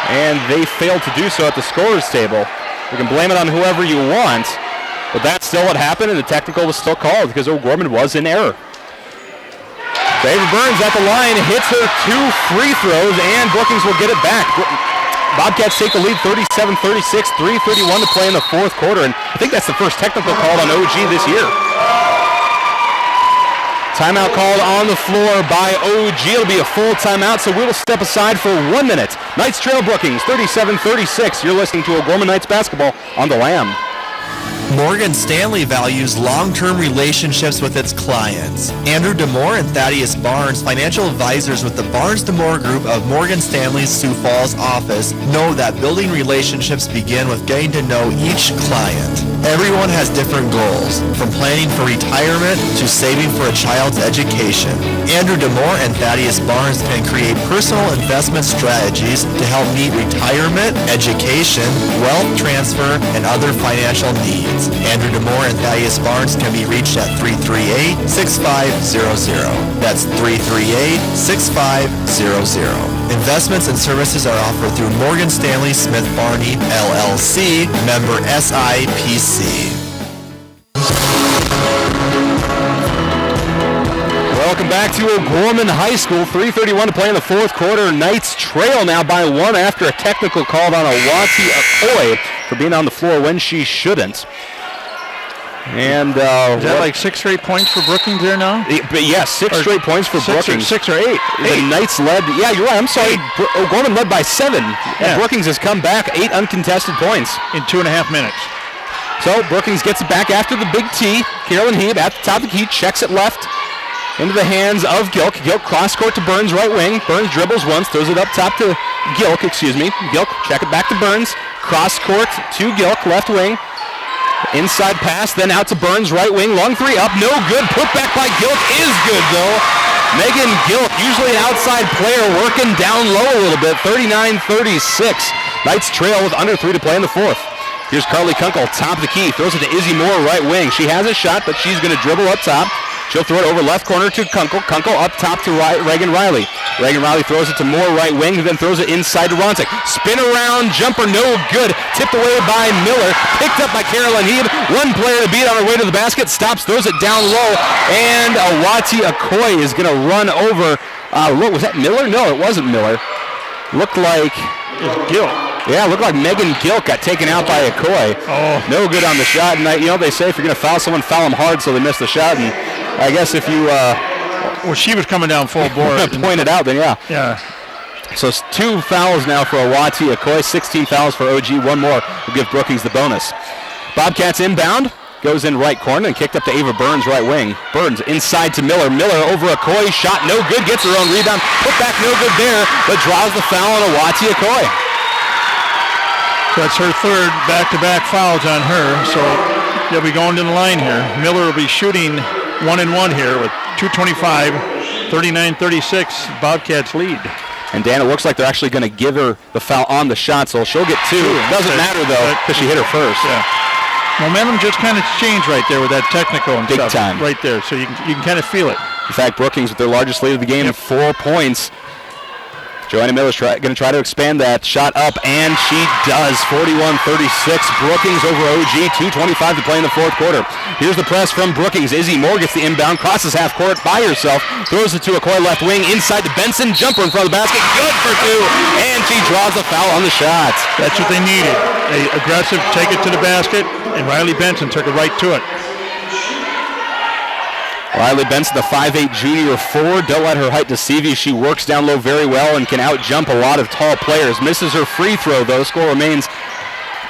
And they failed to do so at the scorer's table. You can blame it on whoever you want, but that's still what happened, and the technical was still called because O'Gorman was in error. Ava Burns at the line, hits her 2 free throws, and Brookings will get it back. Bobcats take the lead 37-36, 3:31 to play in the fourth quarter, and I think that's the first technical called on OG this year. Timeout called on the floor by OG. It'll be a full timeout, so we'll step aside for 1 minute. Knights trail Brookings 37-36. You're listening to O'Gorman Knights basketball on the Lamb. Morgan Stanley values long-term relationships with its clients. Andrew DeMore and Thaddeus Barnes, financial advisors with the Barnes DeMore Group of Morgan Stanley's Sioux Falls office, know that building relationships begin with getting to know each client. Everyone has different goals, from planning for retirement to saving for a child's education. Andrew DeMore and Thaddeus Barnes can create personal investment strategies to help meet retirement, education, wealth transfer, and other financial needs. Andrew DeMore and Thaddeus Barnes can be reached at 338-6500. That's 338-6500. Investments and services are offered through Morgan Stanley Smith Barney, LLC, member SIPC. Welcome back to O'Gorman High School. 3:31 to play in the fourth quarter. Knights trail now by 1 after a technical called on Awati Okoye for being on the floor when she shouldn't. And is that like 6 straight points for Brookings there now? But yes, 6 straight points for Brookings. 6 or 8. The Knights led. Yeah, you're right. I'm sorry. O'Gorman led by 7. Yeah. And Brookings has come back 8 uncontested points in 2.5 minutes. So Brookings gets it back after the big T. Carolyn Heeb at the top of the key, checks it left into the hands of Gilk. Gilk cross court to Burns, right wing. Burns dribbles once, throws it up top to Gilk, Gilk, check it back to Burns. Cross court to Gilk, left wing. Inside pass, then out to Burns, right wing. Long 3 up, no good. Put back by Gilk is good, though. Megan Gilk, usually an outside player, working down low a little bit. 39-36. Knights trail with under 3 to play in the fourth. Here's Carly Kunkel, top of the key. Throws it to Izzy Moore, right wing. She has a shot, but she's going to dribble up top. She'll throw it over left corner to Kunkel. Kunkel up top to Reagan Riley. Reagan Riley throws it to Moore, right wing, then throws it inside to Ronsick. Spin around, jumper, no good. Tipped away by Miller. Picked up by Carolyn Heeb. One player to beat on her way to the basket. Stops, throws it down low. And Awati Okoye is going to run over. Was that Miller? No, it wasn't Miller. Looked like Gilk. Yeah, looked like Megan Gilk got taken out by Okoye. Oh. No good on the shot. And they say if you're going to foul someone, foul them hard so they miss the shot. And I guess if you... well, she was coming down full board. Point it out, then yeah. Yeah. So it's 2 fouls now for Awati Okoye, 16 fouls for OG. 1 more will give Brookings the bonus. Bobcats inbound. goes in right corner and kicked up to Ava Burns, right wing. Burns inside to Miller. Miller over Okoye, shot no good, gets her own rebound. Put back no good there, but draws the foul on Awati Okoye. So that's her third back-to-back fouls on her. So they'll be going to the line here. Miller will be shooting 1-and-1 here with 2:25, 39-36, Bobcats lead. And Dan, it looks like they're actually going to give her the foul on the shot, so she'll get 2. Doesn't matter, though, because she hit her first. Yeah. Momentum just kind of changed right there with that technical and Big stuff. time. Right there, so you can kind of feel it. In fact, Brookings with their largest lead of the game, 4 points. Joanna Miller's going to try to expand that shot up, and she does. 41-36, Brookings over OG, 2:25 to play in the fourth quarter. Here's the press from Brookings. Izzy Moore gets the inbound, crosses half court by herself, throws it to Okoye left wing, inside to Benson, jumper in front of the basket, good for 2, and she draws the foul on the shot. That's what they needed. A aggressive, take it to the basket, and Riley Benson took it right to it. Riley Benson, the 5'8 junior forward. Don't let her height deceive you. She works down low very well and can out-jump a lot of tall players. Misses her free throw, though. Score remains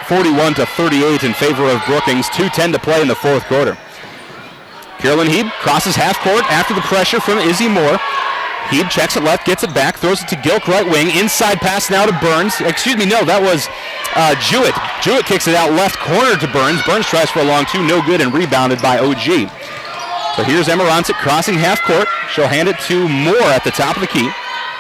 41-38 in favor of Brookings. 2:10 to play in the fourth quarter. Carolyn Heeb crosses half court after the pressure from Izzy Moore. Heeb checks it left, gets it back, throws it to Gilk right wing. Inside pass now to Burns. Excuse me, no, that was Jewett. Jewett kicks it out left corner to Burns. Burns tries for a long 2, no good, and rebounded by OG. So here's Emma Ronsick crossing half court. She'll hand it to Moore at the top of the key.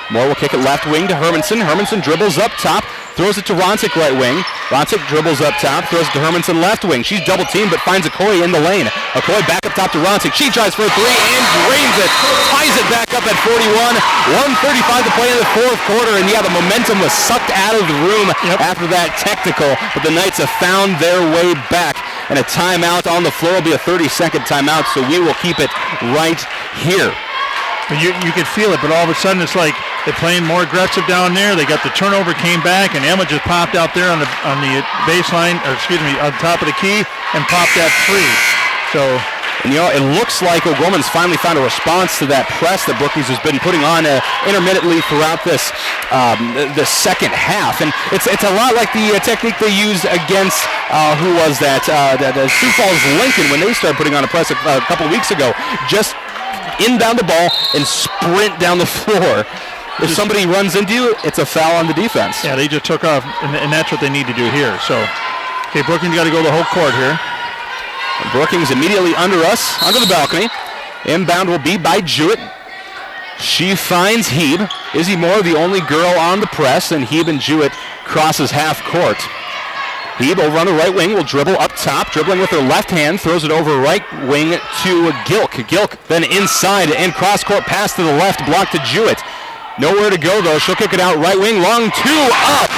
Moore will kick it left wing to Hermanson. Hermanson dribbles up top, throws it to Ronsick right wing. Ronsick dribbles up top, throws it to Hermanson left wing. She's double teamed but finds Okoye in the lane. Okoye back up top to Ronsick. She tries for a 3 and drains it. Ties it back up at 41. 1:35 to play in the fourth quarter, and yeah, the momentum was sucked out of the room after that technical, but the Knights have found their way back. And a timeout on the floor will be a 30-second timeout, so we will keep it right here. You could feel it, but all of a sudden it's like they're playing more aggressive down there. They got the turnover, came back, and Emma just popped out there on the baseline, or excuse me, on top of the key, and popped that 3. So. And it looks like O'Gorman's finally found a response to that press that Brookings has been putting on intermittently throughout this the second half. And it's a lot like the technique they used against, who was that? Sioux Falls Lincoln when they started putting on a press a couple of weeks ago. Just inbound the ball and sprint down the floor. If somebody runs into you, it's a foul on the defense. Yeah, they just took off, and that's what they need to do here. So, okay, Brookings got to go the whole court here. Brookings immediately under us, under the balcony. Inbound will be by Jewett. She finds Heeb. Izzy Moore, the only girl on the press, and Heeb and Jewett crosses half court. Heeb over on the right wing will dribble up top, dribbling with her left hand, throws it over right wing to Gilk. Gilk then inside and cross court pass to the left, blocked to Jewett. Nowhere to go though, she'll kick it out right wing, long 2 up.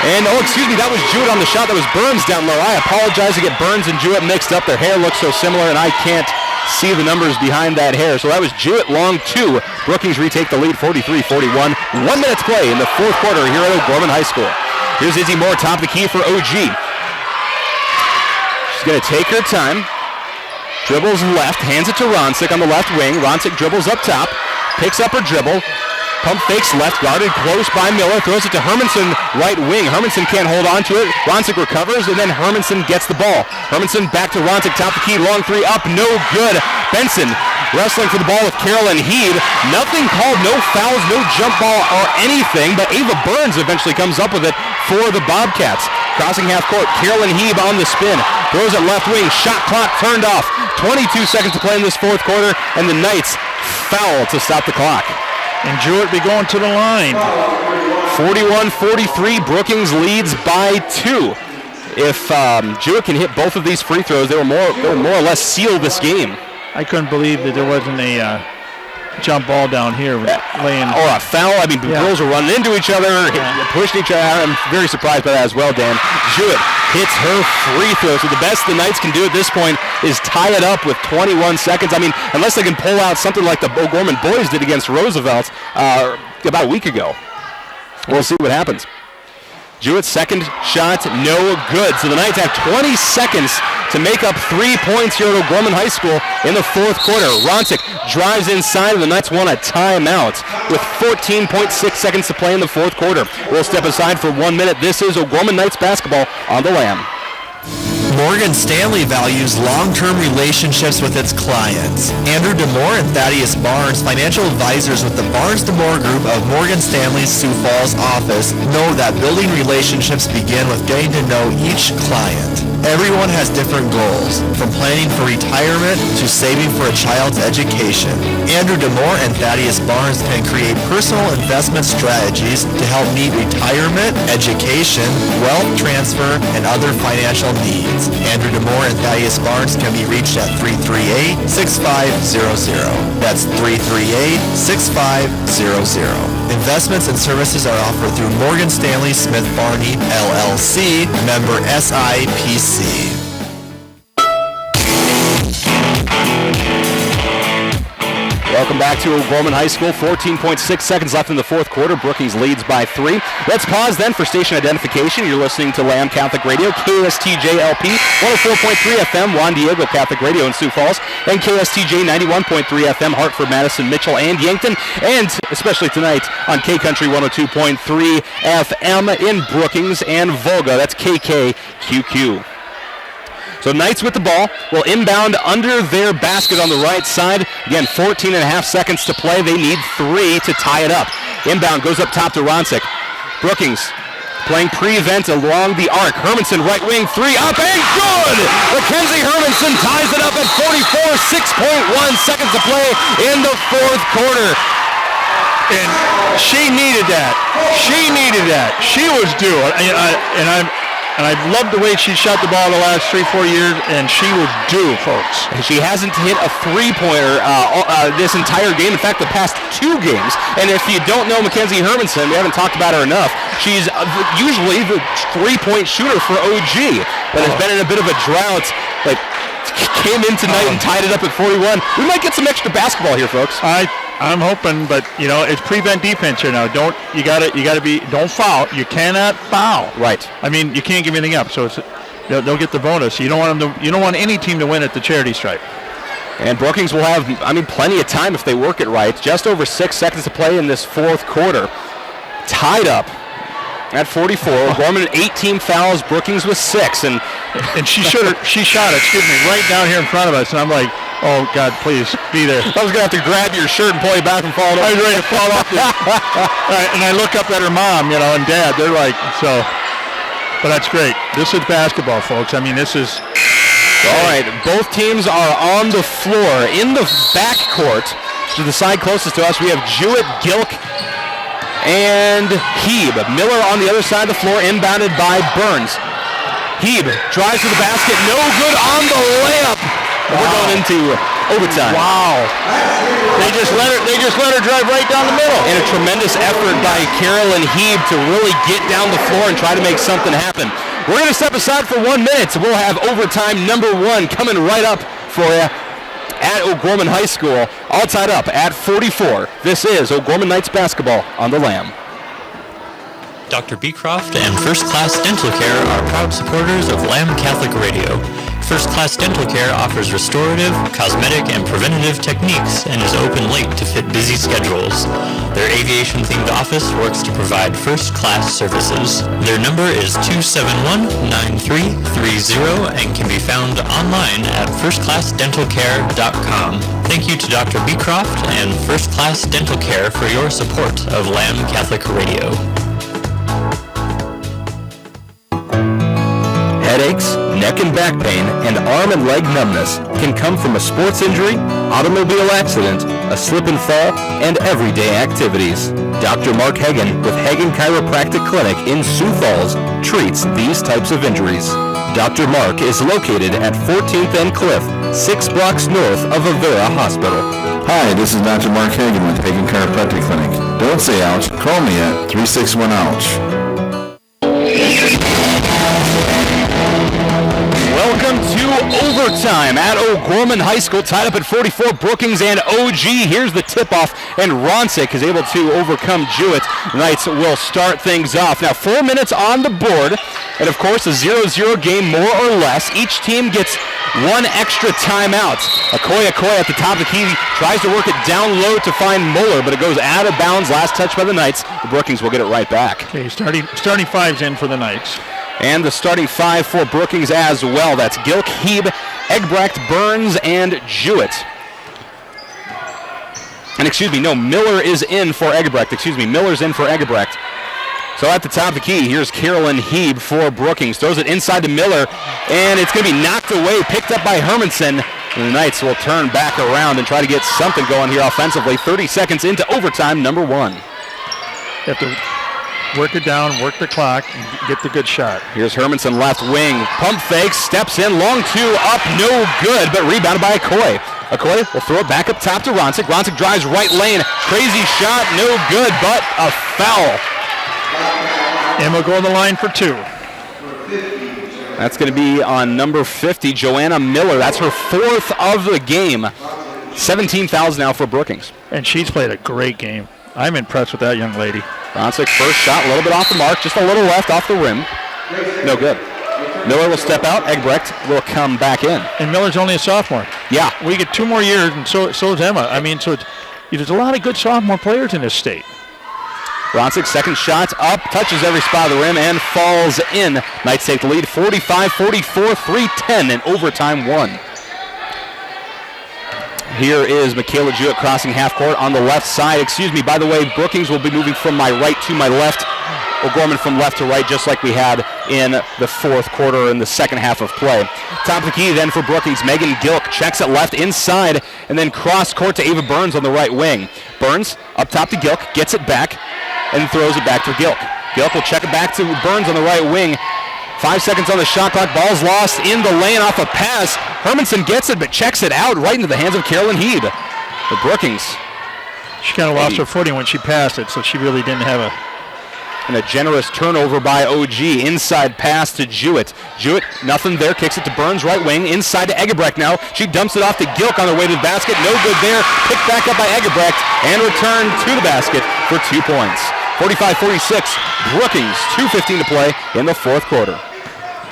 And, excuse me, that was Jewett on the shot. That was Burns down low. I apologize to get Burns and Jewett mixed up. Their hair looks so similar, and I can't see the numbers behind that hair. So that was Jewett, long 2. Brookings retake the lead, 43-41. 1 minute to play in the fourth quarter here at O'Gorman High School. Here's Izzy Moore, top of the key for OG. She's going to take her time. Dribbles left, hands it to Ronsick on the left wing. Ronsick dribbles up top, picks up her dribble. Pump fakes left, guarded close by Miller, throws it to Hermanson, right wing. Hermanson can't hold on to it. Ronsick recovers, and then Hermanson gets the ball. Hermanson back to Ronsick, top of the key, long 3 up, no good. Benson wrestling for the ball with Carolyn Heeb. Nothing called, no fouls, no jump ball or anything, but Ava Burns eventually comes up with it for the Bobcats. Crossing half court, Carolyn Heeb on the spin. Throws it left wing, shot clock turned off. 22 seconds to play in this fourth quarter, and the Knights foul to stop the clock. And Jewett be going to the line. 41-43, Brookings leads by 2. If Jewett can hit both of these free throws, they will more or less seal this game. I couldn't believe that there wasn't a jump ball down here laying. Or a foul. I mean, the girls are running into each other, pushing each other. I'm very surprised by that as well, Dan. Jewett hits her free throw. So the best the Knights can do at this point is tie it up with 21 seconds. I mean, unless they can pull out something like the O'Gorman boys did against Roosevelt about a week ago. We'll see what happens. Jewett's second shot, no good. So the Knights have 20 seconds to make up 3 points here at O'Gorman High School in the fourth quarter. Ronsick drives inside, and the Knights want a timeout with 14.6 seconds to play in the fourth quarter. We'll step aside for 1 minute. This is O'Gorman Knights basketball on the Lamb. Morgan Stanley values long-term relationships with its clients. Andrew DeMore and Thaddeus Barnes, financial advisors with the Barnes DeMore Group of Morgan Stanley's Sioux Falls office, know that building relationships begin with getting to know each client. Everyone has different goals, from planning for retirement to saving for a child's education. Andrew DeMore and Thaddeus Barnes can create personal investment strategies to help meet retirement, education, wealth transfer, and other financial needs. Andrew DeMore and Thaddeus Barnes can be reached at 338-6500. That's 338-6500. Investments and services are offered through Morgan Stanley Smith Barney, LLC, member SIPC. Welcome back to O'Gorman High School. 14.6 seconds left in the fourth quarter. Brookings leads by 3. Let's pause then for station identification. You're listening to Lamb Catholic Radio, KSTJ-LP, 104.3 FM, Juan Diego Catholic Radio in Sioux Falls, and KSTJ 91.3 FM, Hartford, Madison, Mitchell, and Yankton, and especially tonight on K-Country 102.3 FM in Brookings and Volga. That's KKQQ. So Knights with the ball will inbound under their basket on the right side. Again, 14 and a half seconds to play. They need 3 to tie it up. Inbound goes up top to Ronsick. Brookings playing pre-event along the arc. Hermanson, right wing, 3 up and good! Mackenzie Hermanson ties it up at 44, 6.1 seconds to play in the fourth quarter. And she needed that. She needed that. She was due. And I've loved the way she shot the ball the last 3-4 years, and she was due, folks. And she hasn't hit a three-pointer this entire game. In fact, the past 2 games. And if you don't know Mackenzie Hermanson, we haven't talked about her enough. She's usually the three-point shooter for OG, but has been in a bit of a drought. Like, came in tonight and tied it up at 41. We might get some extra basketball here, folks. I'm hoping, but it's prevent defense here now. Don't foul. You cannot foul. Right. I mean, you can't give anything up, so they'll get the bonus. You don't want any team to win at the charity stripe. And Brookings will have, plenty of time if they work it right. Just over 6 seconds to play in this fourth quarter. Tied up at 44. Gorman 18 fouls. Brookings with 6, and she shot it. Right down here in front of us, and I'm like, oh, God, please, be there. I was going to have to grab your shirt and pull you back and fall over. I was ready to fall off. And I look up at her mom, and Dad. They're like, so. But that's great. This is basketball, folks. This is. All right, both teams are on the floor. In the backcourt, to the side closest to us, we have Jewett, Gilk, and Heeb. Miller on the other side of the floor, inbounded by Burns. Heeb drives to the basket. No good on the layup. Wow. We're going into overtime. Wow. They just let her drive right down the middle. And a tremendous effort by Carolyn Heeb to really get down the floor and try to make something happen. We're going to step aside for 1 minute. We'll have overtime number 1 coming right up for you at O'Gorman High School. All tied up at 44. This is O'Gorman Knights basketball on the Lamb. Dr. Beecroft and First Class Dental Care are proud supporters of Lamb Catholic Radio. First Class Dental Care offers restorative, cosmetic, and preventative techniques and is open late to fit busy schedules. Their aviation-themed office works to provide first-class services. Their number is 271-9330 and can be found online at firstclassdentalcare.com. Thank you to Dr. Beecroft and First Class Dental Care for your support of Lamb Catholic Radio. Headaches, neck and back pain, and arm and leg numbness can come from a sports injury, automobile accident, a slip and fall, and everyday activities. Dr. Mark Hagen with Hagen Chiropractic Clinic in Sioux Falls treats these types of injuries. Dr. Mark is located at 14th and Cliff, 6 blocks north of Avera Hospital. Hi, this is Dr. Mark Hagen with Hagen Chiropractic Clinic. Don't say ouch, call me at 361-OUCH. Welcome to overtime at O'Gorman High School, tied up at 44, Brookings and OG. Here's the tip-off, and Ronsick is able to overcome Jewett. Knights will start things off. Now, 4 minutes on the board, and of course, a 0-0 game, more or less. Each team gets 1 extra timeout. Okoye at the top of the key tries to work it down low to find Muller, but it goes out of bounds. Last touch by the Knights. The Brookings will get it right back. Okay, starting five's in for the Knights. And the starting five for Brookings as well. That's Gilk, Heeb, Egbrecht, Burns, and Jewett. And Miller is in for Egbrecht. Miller's in for Egbrecht. So at the top of the key, here's Carolyn Heeb for Brookings. Throws it inside to Miller, and it's going to be knocked away, picked up by Hermanson. And the Knights will turn back around and try to get something going here offensively. 30 seconds into overtime, number one. You have to work it down, work the clock, and get the good shot. Here's Hermanson, left wing. Pump fake, steps in, long two, up, no good, but rebounded by Okoye. Okoye will throw it back up top to Ronsick. Ronsick drives right lane. Crazy shot, no good, but a foul. And we'll go on the line for two. That's going to be on number 50, Joanna Miller. That's her fourth of the game. 17 fouls now for Brookings. And she's played a great game. I'm impressed with that young lady. Ronsick, first shot, a little bit off the mark, just a little left off the rim. No good. Miller will step out. Egbrecht will come back in. And Miller's only a sophomore. Yeah. We get 2 more years, and so is Emma. There's a lot of good sophomore players in this state. Ronsick, second shot up, touches every spot of the rim, and falls in. Knights take the lead, 45-44, 3:10 in overtime one. Here is Michaela Jewett crossing half court on the left side. By the way, Brookings will be moving from my right to my left. O'Gorman from left to right, just like we had in the fourth quarter in the second half of play. Top of the key then for Brookings. Megan Gilk checks it left inside, and then cross court to Ava Burns on the right wing. Burns up top to Gilk, gets it back, and throws it back to Gilk. Gilk will check it back to Burns on the right wing. 5 seconds on the shot clock. Ball's lost in the lane off a pass. Hermanson gets it, but checks it out right into the hands of Carolyn Heeb. The Brookings. She kind of lost her footing when she passed it, so she really didn't have a... And a generous turnover by OG. Inside pass to Jewett. Jewett, nothing there. Kicks it to Burns, right wing. Inside to Egebrecht now. She dumps it off to Gilk on the way to the basket. No good there. Picked back up by Egebrecht and returned to the basket for 2 points. 45-46. Brookings, 2:15 to play in the fourth quarter.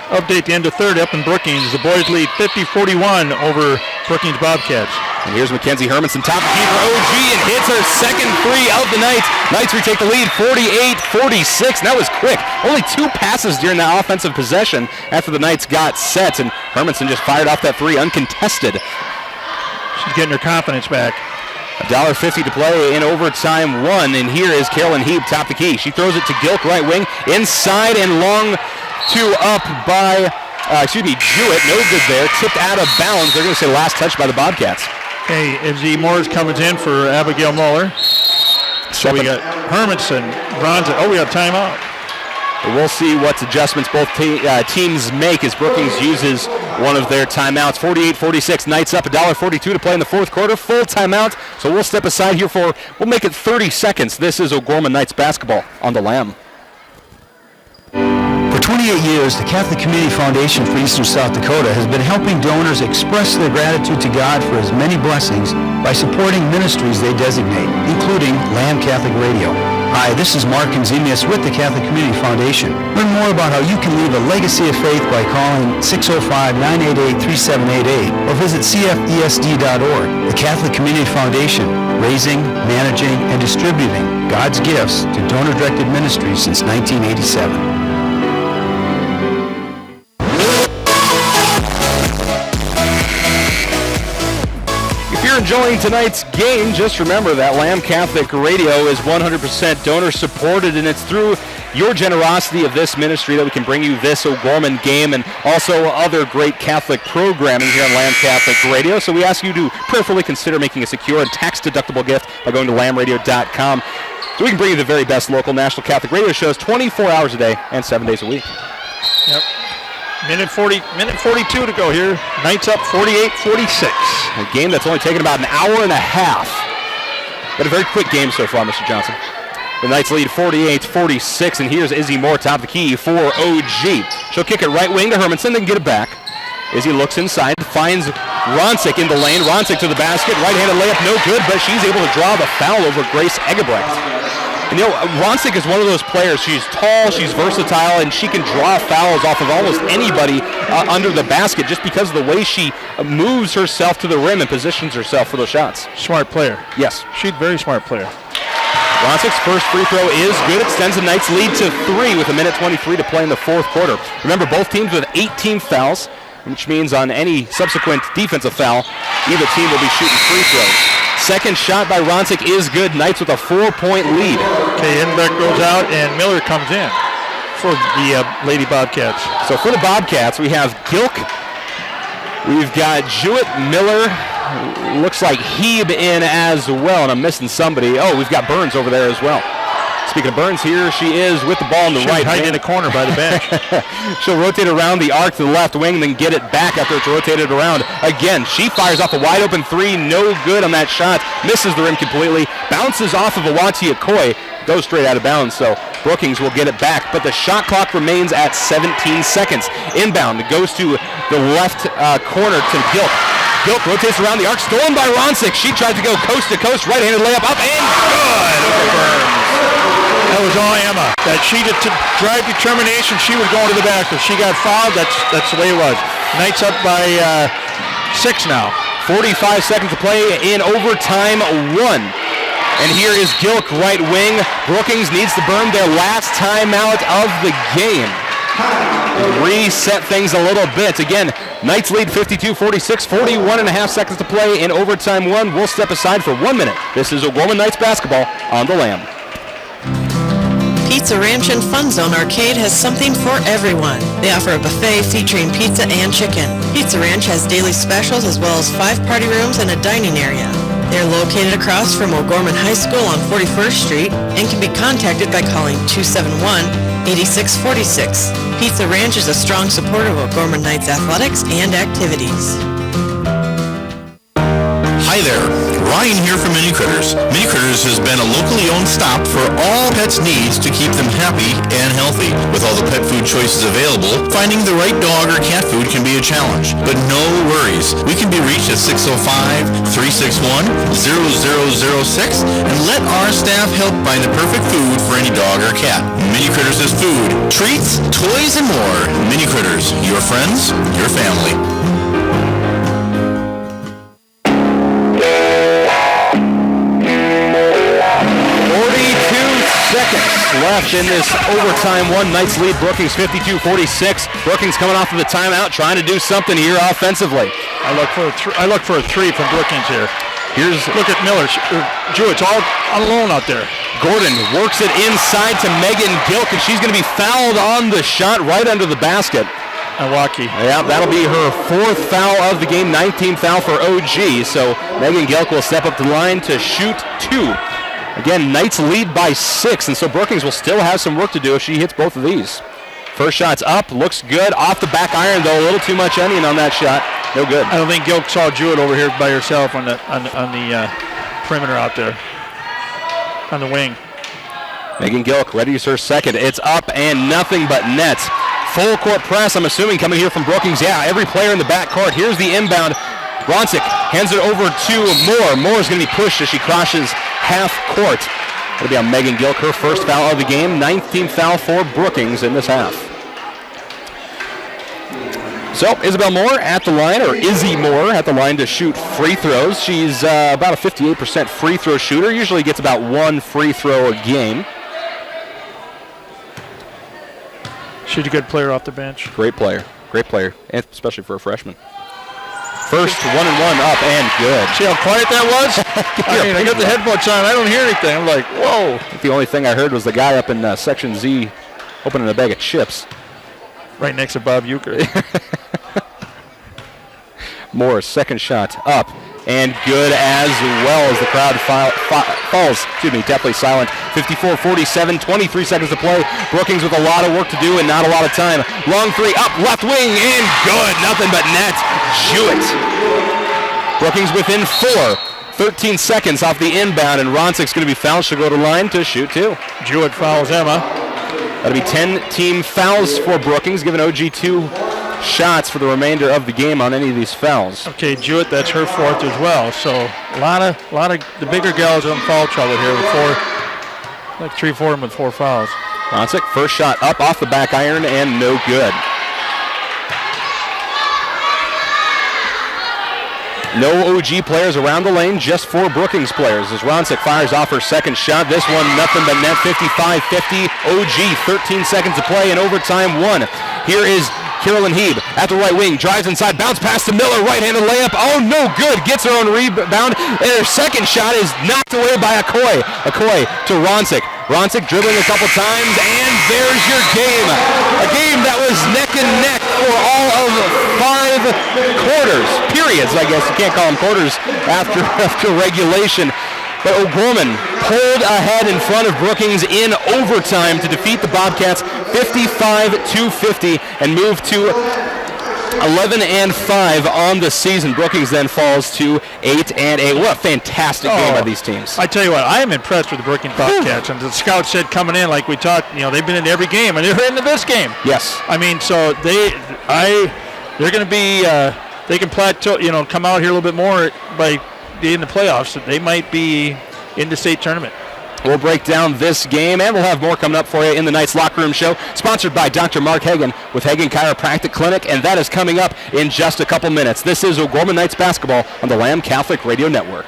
Update the end of third up in Brookings. The boys lead 50-41 over Brookings Bobcats. And here's Mackenzie Hermanson, top of key for OG, and hits her second three of the night. Knights retake the lead, 48-46. That was quick. Only 2 passes during that offensive possession after the Knights got set, and Hermanson just fired off that three uncontested. She's getting her confidence back. $1.50 to play in overtime one, and here is Carolyn Heeb, top of the key. She throws it to Gilk, right wing, inside and long two up by, Jewett. No good there. Tipped out of bounds. They're going to say last touch by the Bobcats. Okay, Izzy Morris comes in for Abigail Muller. So we got Hermanson, Bronze. Oh, we got timeout. We'll see what adjustments both teams make as Brookings uses one of their timeouts. 48-46, Knights up, $1.42 to play in the fourth quarter. Full timeout, so we'll step aside here we'll make it 30 seconds. This is O'Gorman Knights basketball on the Lamb. For 28 years, the Catholic Community Foundation for Eastern South Dakota has been helping donors express their gratitude to God for His many blessings by supporting ministries they designate, including Lamb Catholic Radio. Hi, this is Mark Enzemius with the Catholic Community Foundation. Learn more about how you can leave a legacy of faith by calling 605-988-3788 or visit cfesd.org. The Catholic Community Foundation, raising, managing, and distributing God's gifts to donor-directed ministries since 1987. If you're enjoying tonight's game, just remember that Lamb Catholic Radio is 100% donor supported, and it's through your generosity of this ministry that we can bring you this O'Gorman game and also other great Catholic programming here on Lamb Catholic Radio. So we ask you to prayerfully consider making a secure and tax-deductible gift by going to lambradio.com so we can bring you the very best local national Catholic radio shows 24 hours a day and 7 days a week. Yep. Minute 42 to go here. Knights up 48-46. A game that's only taken about an hour and a half. But a very quick game so far, Mr. Johnson. The Knights lead 48-46, and here's Izzy Moore, top of the key for OG. She'll kick it right wing to Hermanson, then get it back. Izzy looks inside, finds Ronsick in the lane. Ronsick to the basket, right-handed layup, no good, but she's able to draw the foul over Grace Egebrecht. And Ronsick is one of those players. She's tall, she's versatile, and she can draw fouls off of almost anybody under the basket just because of the way she moves herself to the rim and positions herself for those shots. Smart player. Yes. She's a very smart player. Ronsik's first free throw is good. Extends the Knights' lead to 3 with 1:23 to play in the fourth quarter. Remember, both teams with 18 fouls, which means on any subsequent defensive foul, either team will be shooting free throws. Second shot by Ronsik is good. Knights with a 4-point lead. Okay, Enbeck goes out and Miller comes in for the Lady Bobcats. So for the Bobcats, we have Gilk. We've got Jewett, Miller. Looks like Heeb in as well, and I'm missing somebody. Oh, we've got Burns over there as well. Speaking of Burns, here she is with the ball in the right. Hiding in a corner by the bench. She'll rotate around the arc to the left wing, then get it back after it's rotated around. Again, she fires off a wide open 3. No good on that shot. Misses the rim completely. Bounces off of Awati Okoye. Goes straight out of bounds, so Brookings will get it back. But the shot clock remains at 17 seconds. Inbound goes to the left corner to Gilk. Gilk rotates around the arc, stolen by Ronsik. She tries to go coast to coast, right-handed layup up and good over Burns. That was all Emma. That she did to drive determination. She was going to the basket. She got fouled. That's the way it was. Knights up by 6 now. 45 seconds to play in overtime 1. And here is Gilk, right wing. Brookings needs to burn their last timeout of the game. Reset things a little bit. Again, Knights lead 52-46, 41 and a half seconds to play in overtime 1. We'll step aside for 1 minute. This is O'Gorman Knights basketball on the Lamb. Pizza Ranch and Fun Zone Arcade has something for everyone. They offer a buffet featuring pizza and chicken. Pizza Ranch has daily specials as well as 5 party rooms and a dining area. They're located across from O'Gorman High School on 41st Street and can be contacted by calling 271-8646. Pizza Ranch is a strong supporter of O'Gorman Knights athletics and activities. Hi there, Ryan here from Mini Critters. Mini Critters has been a locally owned stop for all pets' needs to keep them happy and healthy. With all the pet food choices available, finding the right dog or cat food can be a challenge. But no worries, we can be reached at 605-361-0006 and let our staff help find the perfect food for any dog or cat. Mini Critters is food, treats, toys, and more. Mini Critters, your friends, your family. 42 seconds left in this overtime 1. Knights lead Brookings 52-46. Brookings coming off of the timeout, trying to do something here offensively. I look for a 3 from Brookings here. Look at Miller. Jewett's all alone out there. Gordon works it inside to Megan Gilk, and she's going to be fouled on the shot right under the basket. Awaki. Yeah, that'll be her 4th foul of the game, 19th foul for OG. So Megan Gilk will step up the line to shoot 2. Again, Knights lead by 6, and so Brookings will still have some work to do if she hits both of these. First shot's up, looks good. Off the back iron, though, a little too much onion on that shot. No good. I don't think Gilk saw Jewett over here by herself on the perimeter out there, on the wing. Megan Gilk readies her second. It's up and nothing but nets. Full court press, I'm assuming, coming here from Brookings. Yeah, every player in the back court. Here's the inbound. Ronsik hands it over to Moore. Moore's going to be pushed as she crosses half court. It'll be on Megan Gilk, her first foul of the game. 19th foul for Brookings in this half. So Isabel Moore at the line, or Izzy Moore at the line to shoot free throws. She's about a 58% free throw shooter. Usually gets about 1 free throw a game. She's a good player off the bench. Great player, and especially for a freshman. First 1-1 up and good. See how quiet that was? I got the headphones on. I don't hear anything. I'm like, whoa. I think the only thing I heard was the guy up in Section Z opening a bag of chips. Right next to Bob Euchre. Moore's second shot up and good as well as the crowd falls, definitely silent. 54-47, 23 seconds to play. Brookings with a lot of work to do and not a lot of time. Long 3 up, left wing, and good. Nothing but net. Jewett. Brookings within 4. 13 seconds off the inbound, and Ronsik's going to be fouled. She'll go to line to shoot 2. Jewett fouls Emma. That'll be 10 team fouls for Brookings, giving OG 2 shots for the remainder of the game on any of these fouls. Okay, Jewett, that's her 4th as well. So a lot of the bigger gals are in foul trouble here with 3-4 with 4 fouls. Ronsik, first shot up off the back iron and no good. No OG players around the lane, just 4 Brookings players as Ronsick fires off her second shot. This one, nothing but net, 55-50. OG, 13 seconds to play in overtime 1. Here is Carolyn Heeb at the right wing, drives inside, bounce pass to Miller, right-handed layup. Oh, no good. Gets her own rebound, and her second shot is knocked away by Okoye. Okoye to Ronsick. Ronsick dribbling a couple times, and there's your game. A game that was neck and neck for all of 5 quarters. Periods, I guess. You can't call them quarters after regulation. But O'Gorman pulled ahead in front of Brookings in overtime to defeat the Bobcats 55-50 and move to 11-5 on the season. Brookings then falls to 8-8. What a fantastic game by these teams. I tell you what, I am impressed with the Brookings Bobcats. And the scouts said coming in, like we talked, they've been in every game, and they're into this game. Yes. I mean, so they're going to be, they can plateau, come out here a little bit more by in the playoffs. They might be in the state tournament. We'll break down this game, and we'll have more coming up for you in the Knights Locker Room Show, sponsored by Dr. Mark Hagan with Hagan Chiropractic Clinic, and that is coming up in just a couple minutes. This is O'Gorman Knights basketball on the Lamb Catholic Radio Network.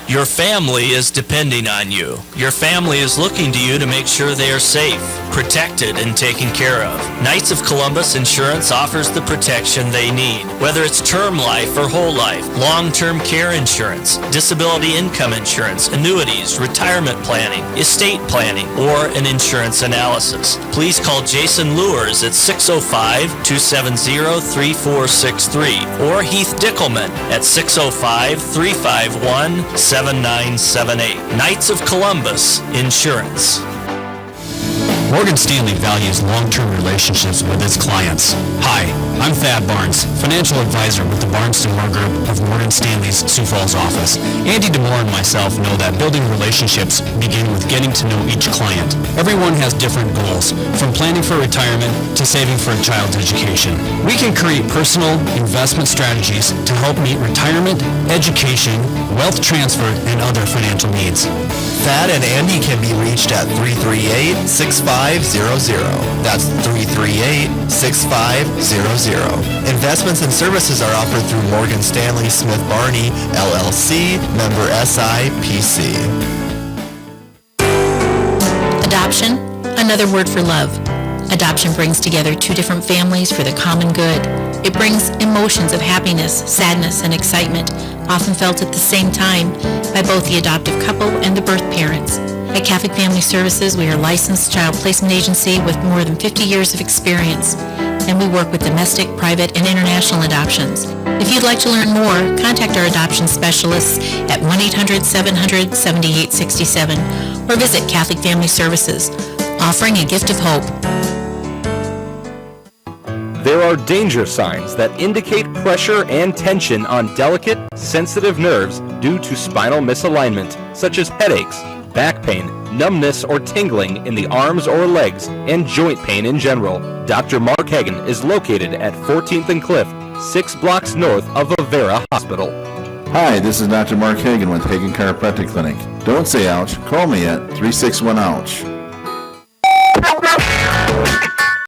Your family is depending on you. Your family is looking to you to make sure they are safe, protected, and taken care of. Knights of Columbus Insurance offers the protection they need, whether it's term life or whole life, long-term care insurance, disability income insurance, annuities, retirement planning, estate planning, or an insurance analysis. Please call Jason Lewers at 605-270-3463 or Heath Dickelman at 605-351-7978. Knights of Columbus Insurance. Morgan Stanley values long-term relationships with its clients. Hi, I'm Thad Barnes, financial advisor with the Barnes DeMoore Group of Morgan Stanley's Sioux Falls office. Andy DeMoore and myself know that building relationships begin with getting to know each client. Everyone has different goals, from planning for retirement to saving for a child's education. We can create personal investment strategies to help meet retirement, education, wealth transfer, and other financial needs. Thad and Andy can be reached at 338-6500. That's 338-6500. Investments and services are offered through Morgan Stanley Smith Barney, LLC, member SIPC. Adoption, another word for love. Adoption brings together 2 different families for the common good. It brings emotions of happiness, sadness, and excitement, often felt at the same time by both the adoptive couple and the birth parents. At Catholic Family Services, we are a licensed child placement agency with more than 50 years of experience, and we work with domestic, private, and international adoptions. If you'd like to learn more, contact our adoption specialists at 1-800-700-7867 or visit Catholic Family Services, offering a gift of hope. There are danger signs that indicate pressure and tension on delicate, sensitive nerves due to spinal misalignment, such as headaches, back pain, numbness or tingling in the arms or legs, and joint pain in general. Dr. Mark Hagan is located at 14th and Cliff, 6 blocks north of Avera Hospital. Hi, this is Dr. Mark Hagan with Hagan Chiropractic Clinic. Don't say ouch. Call me at 361-OUCH.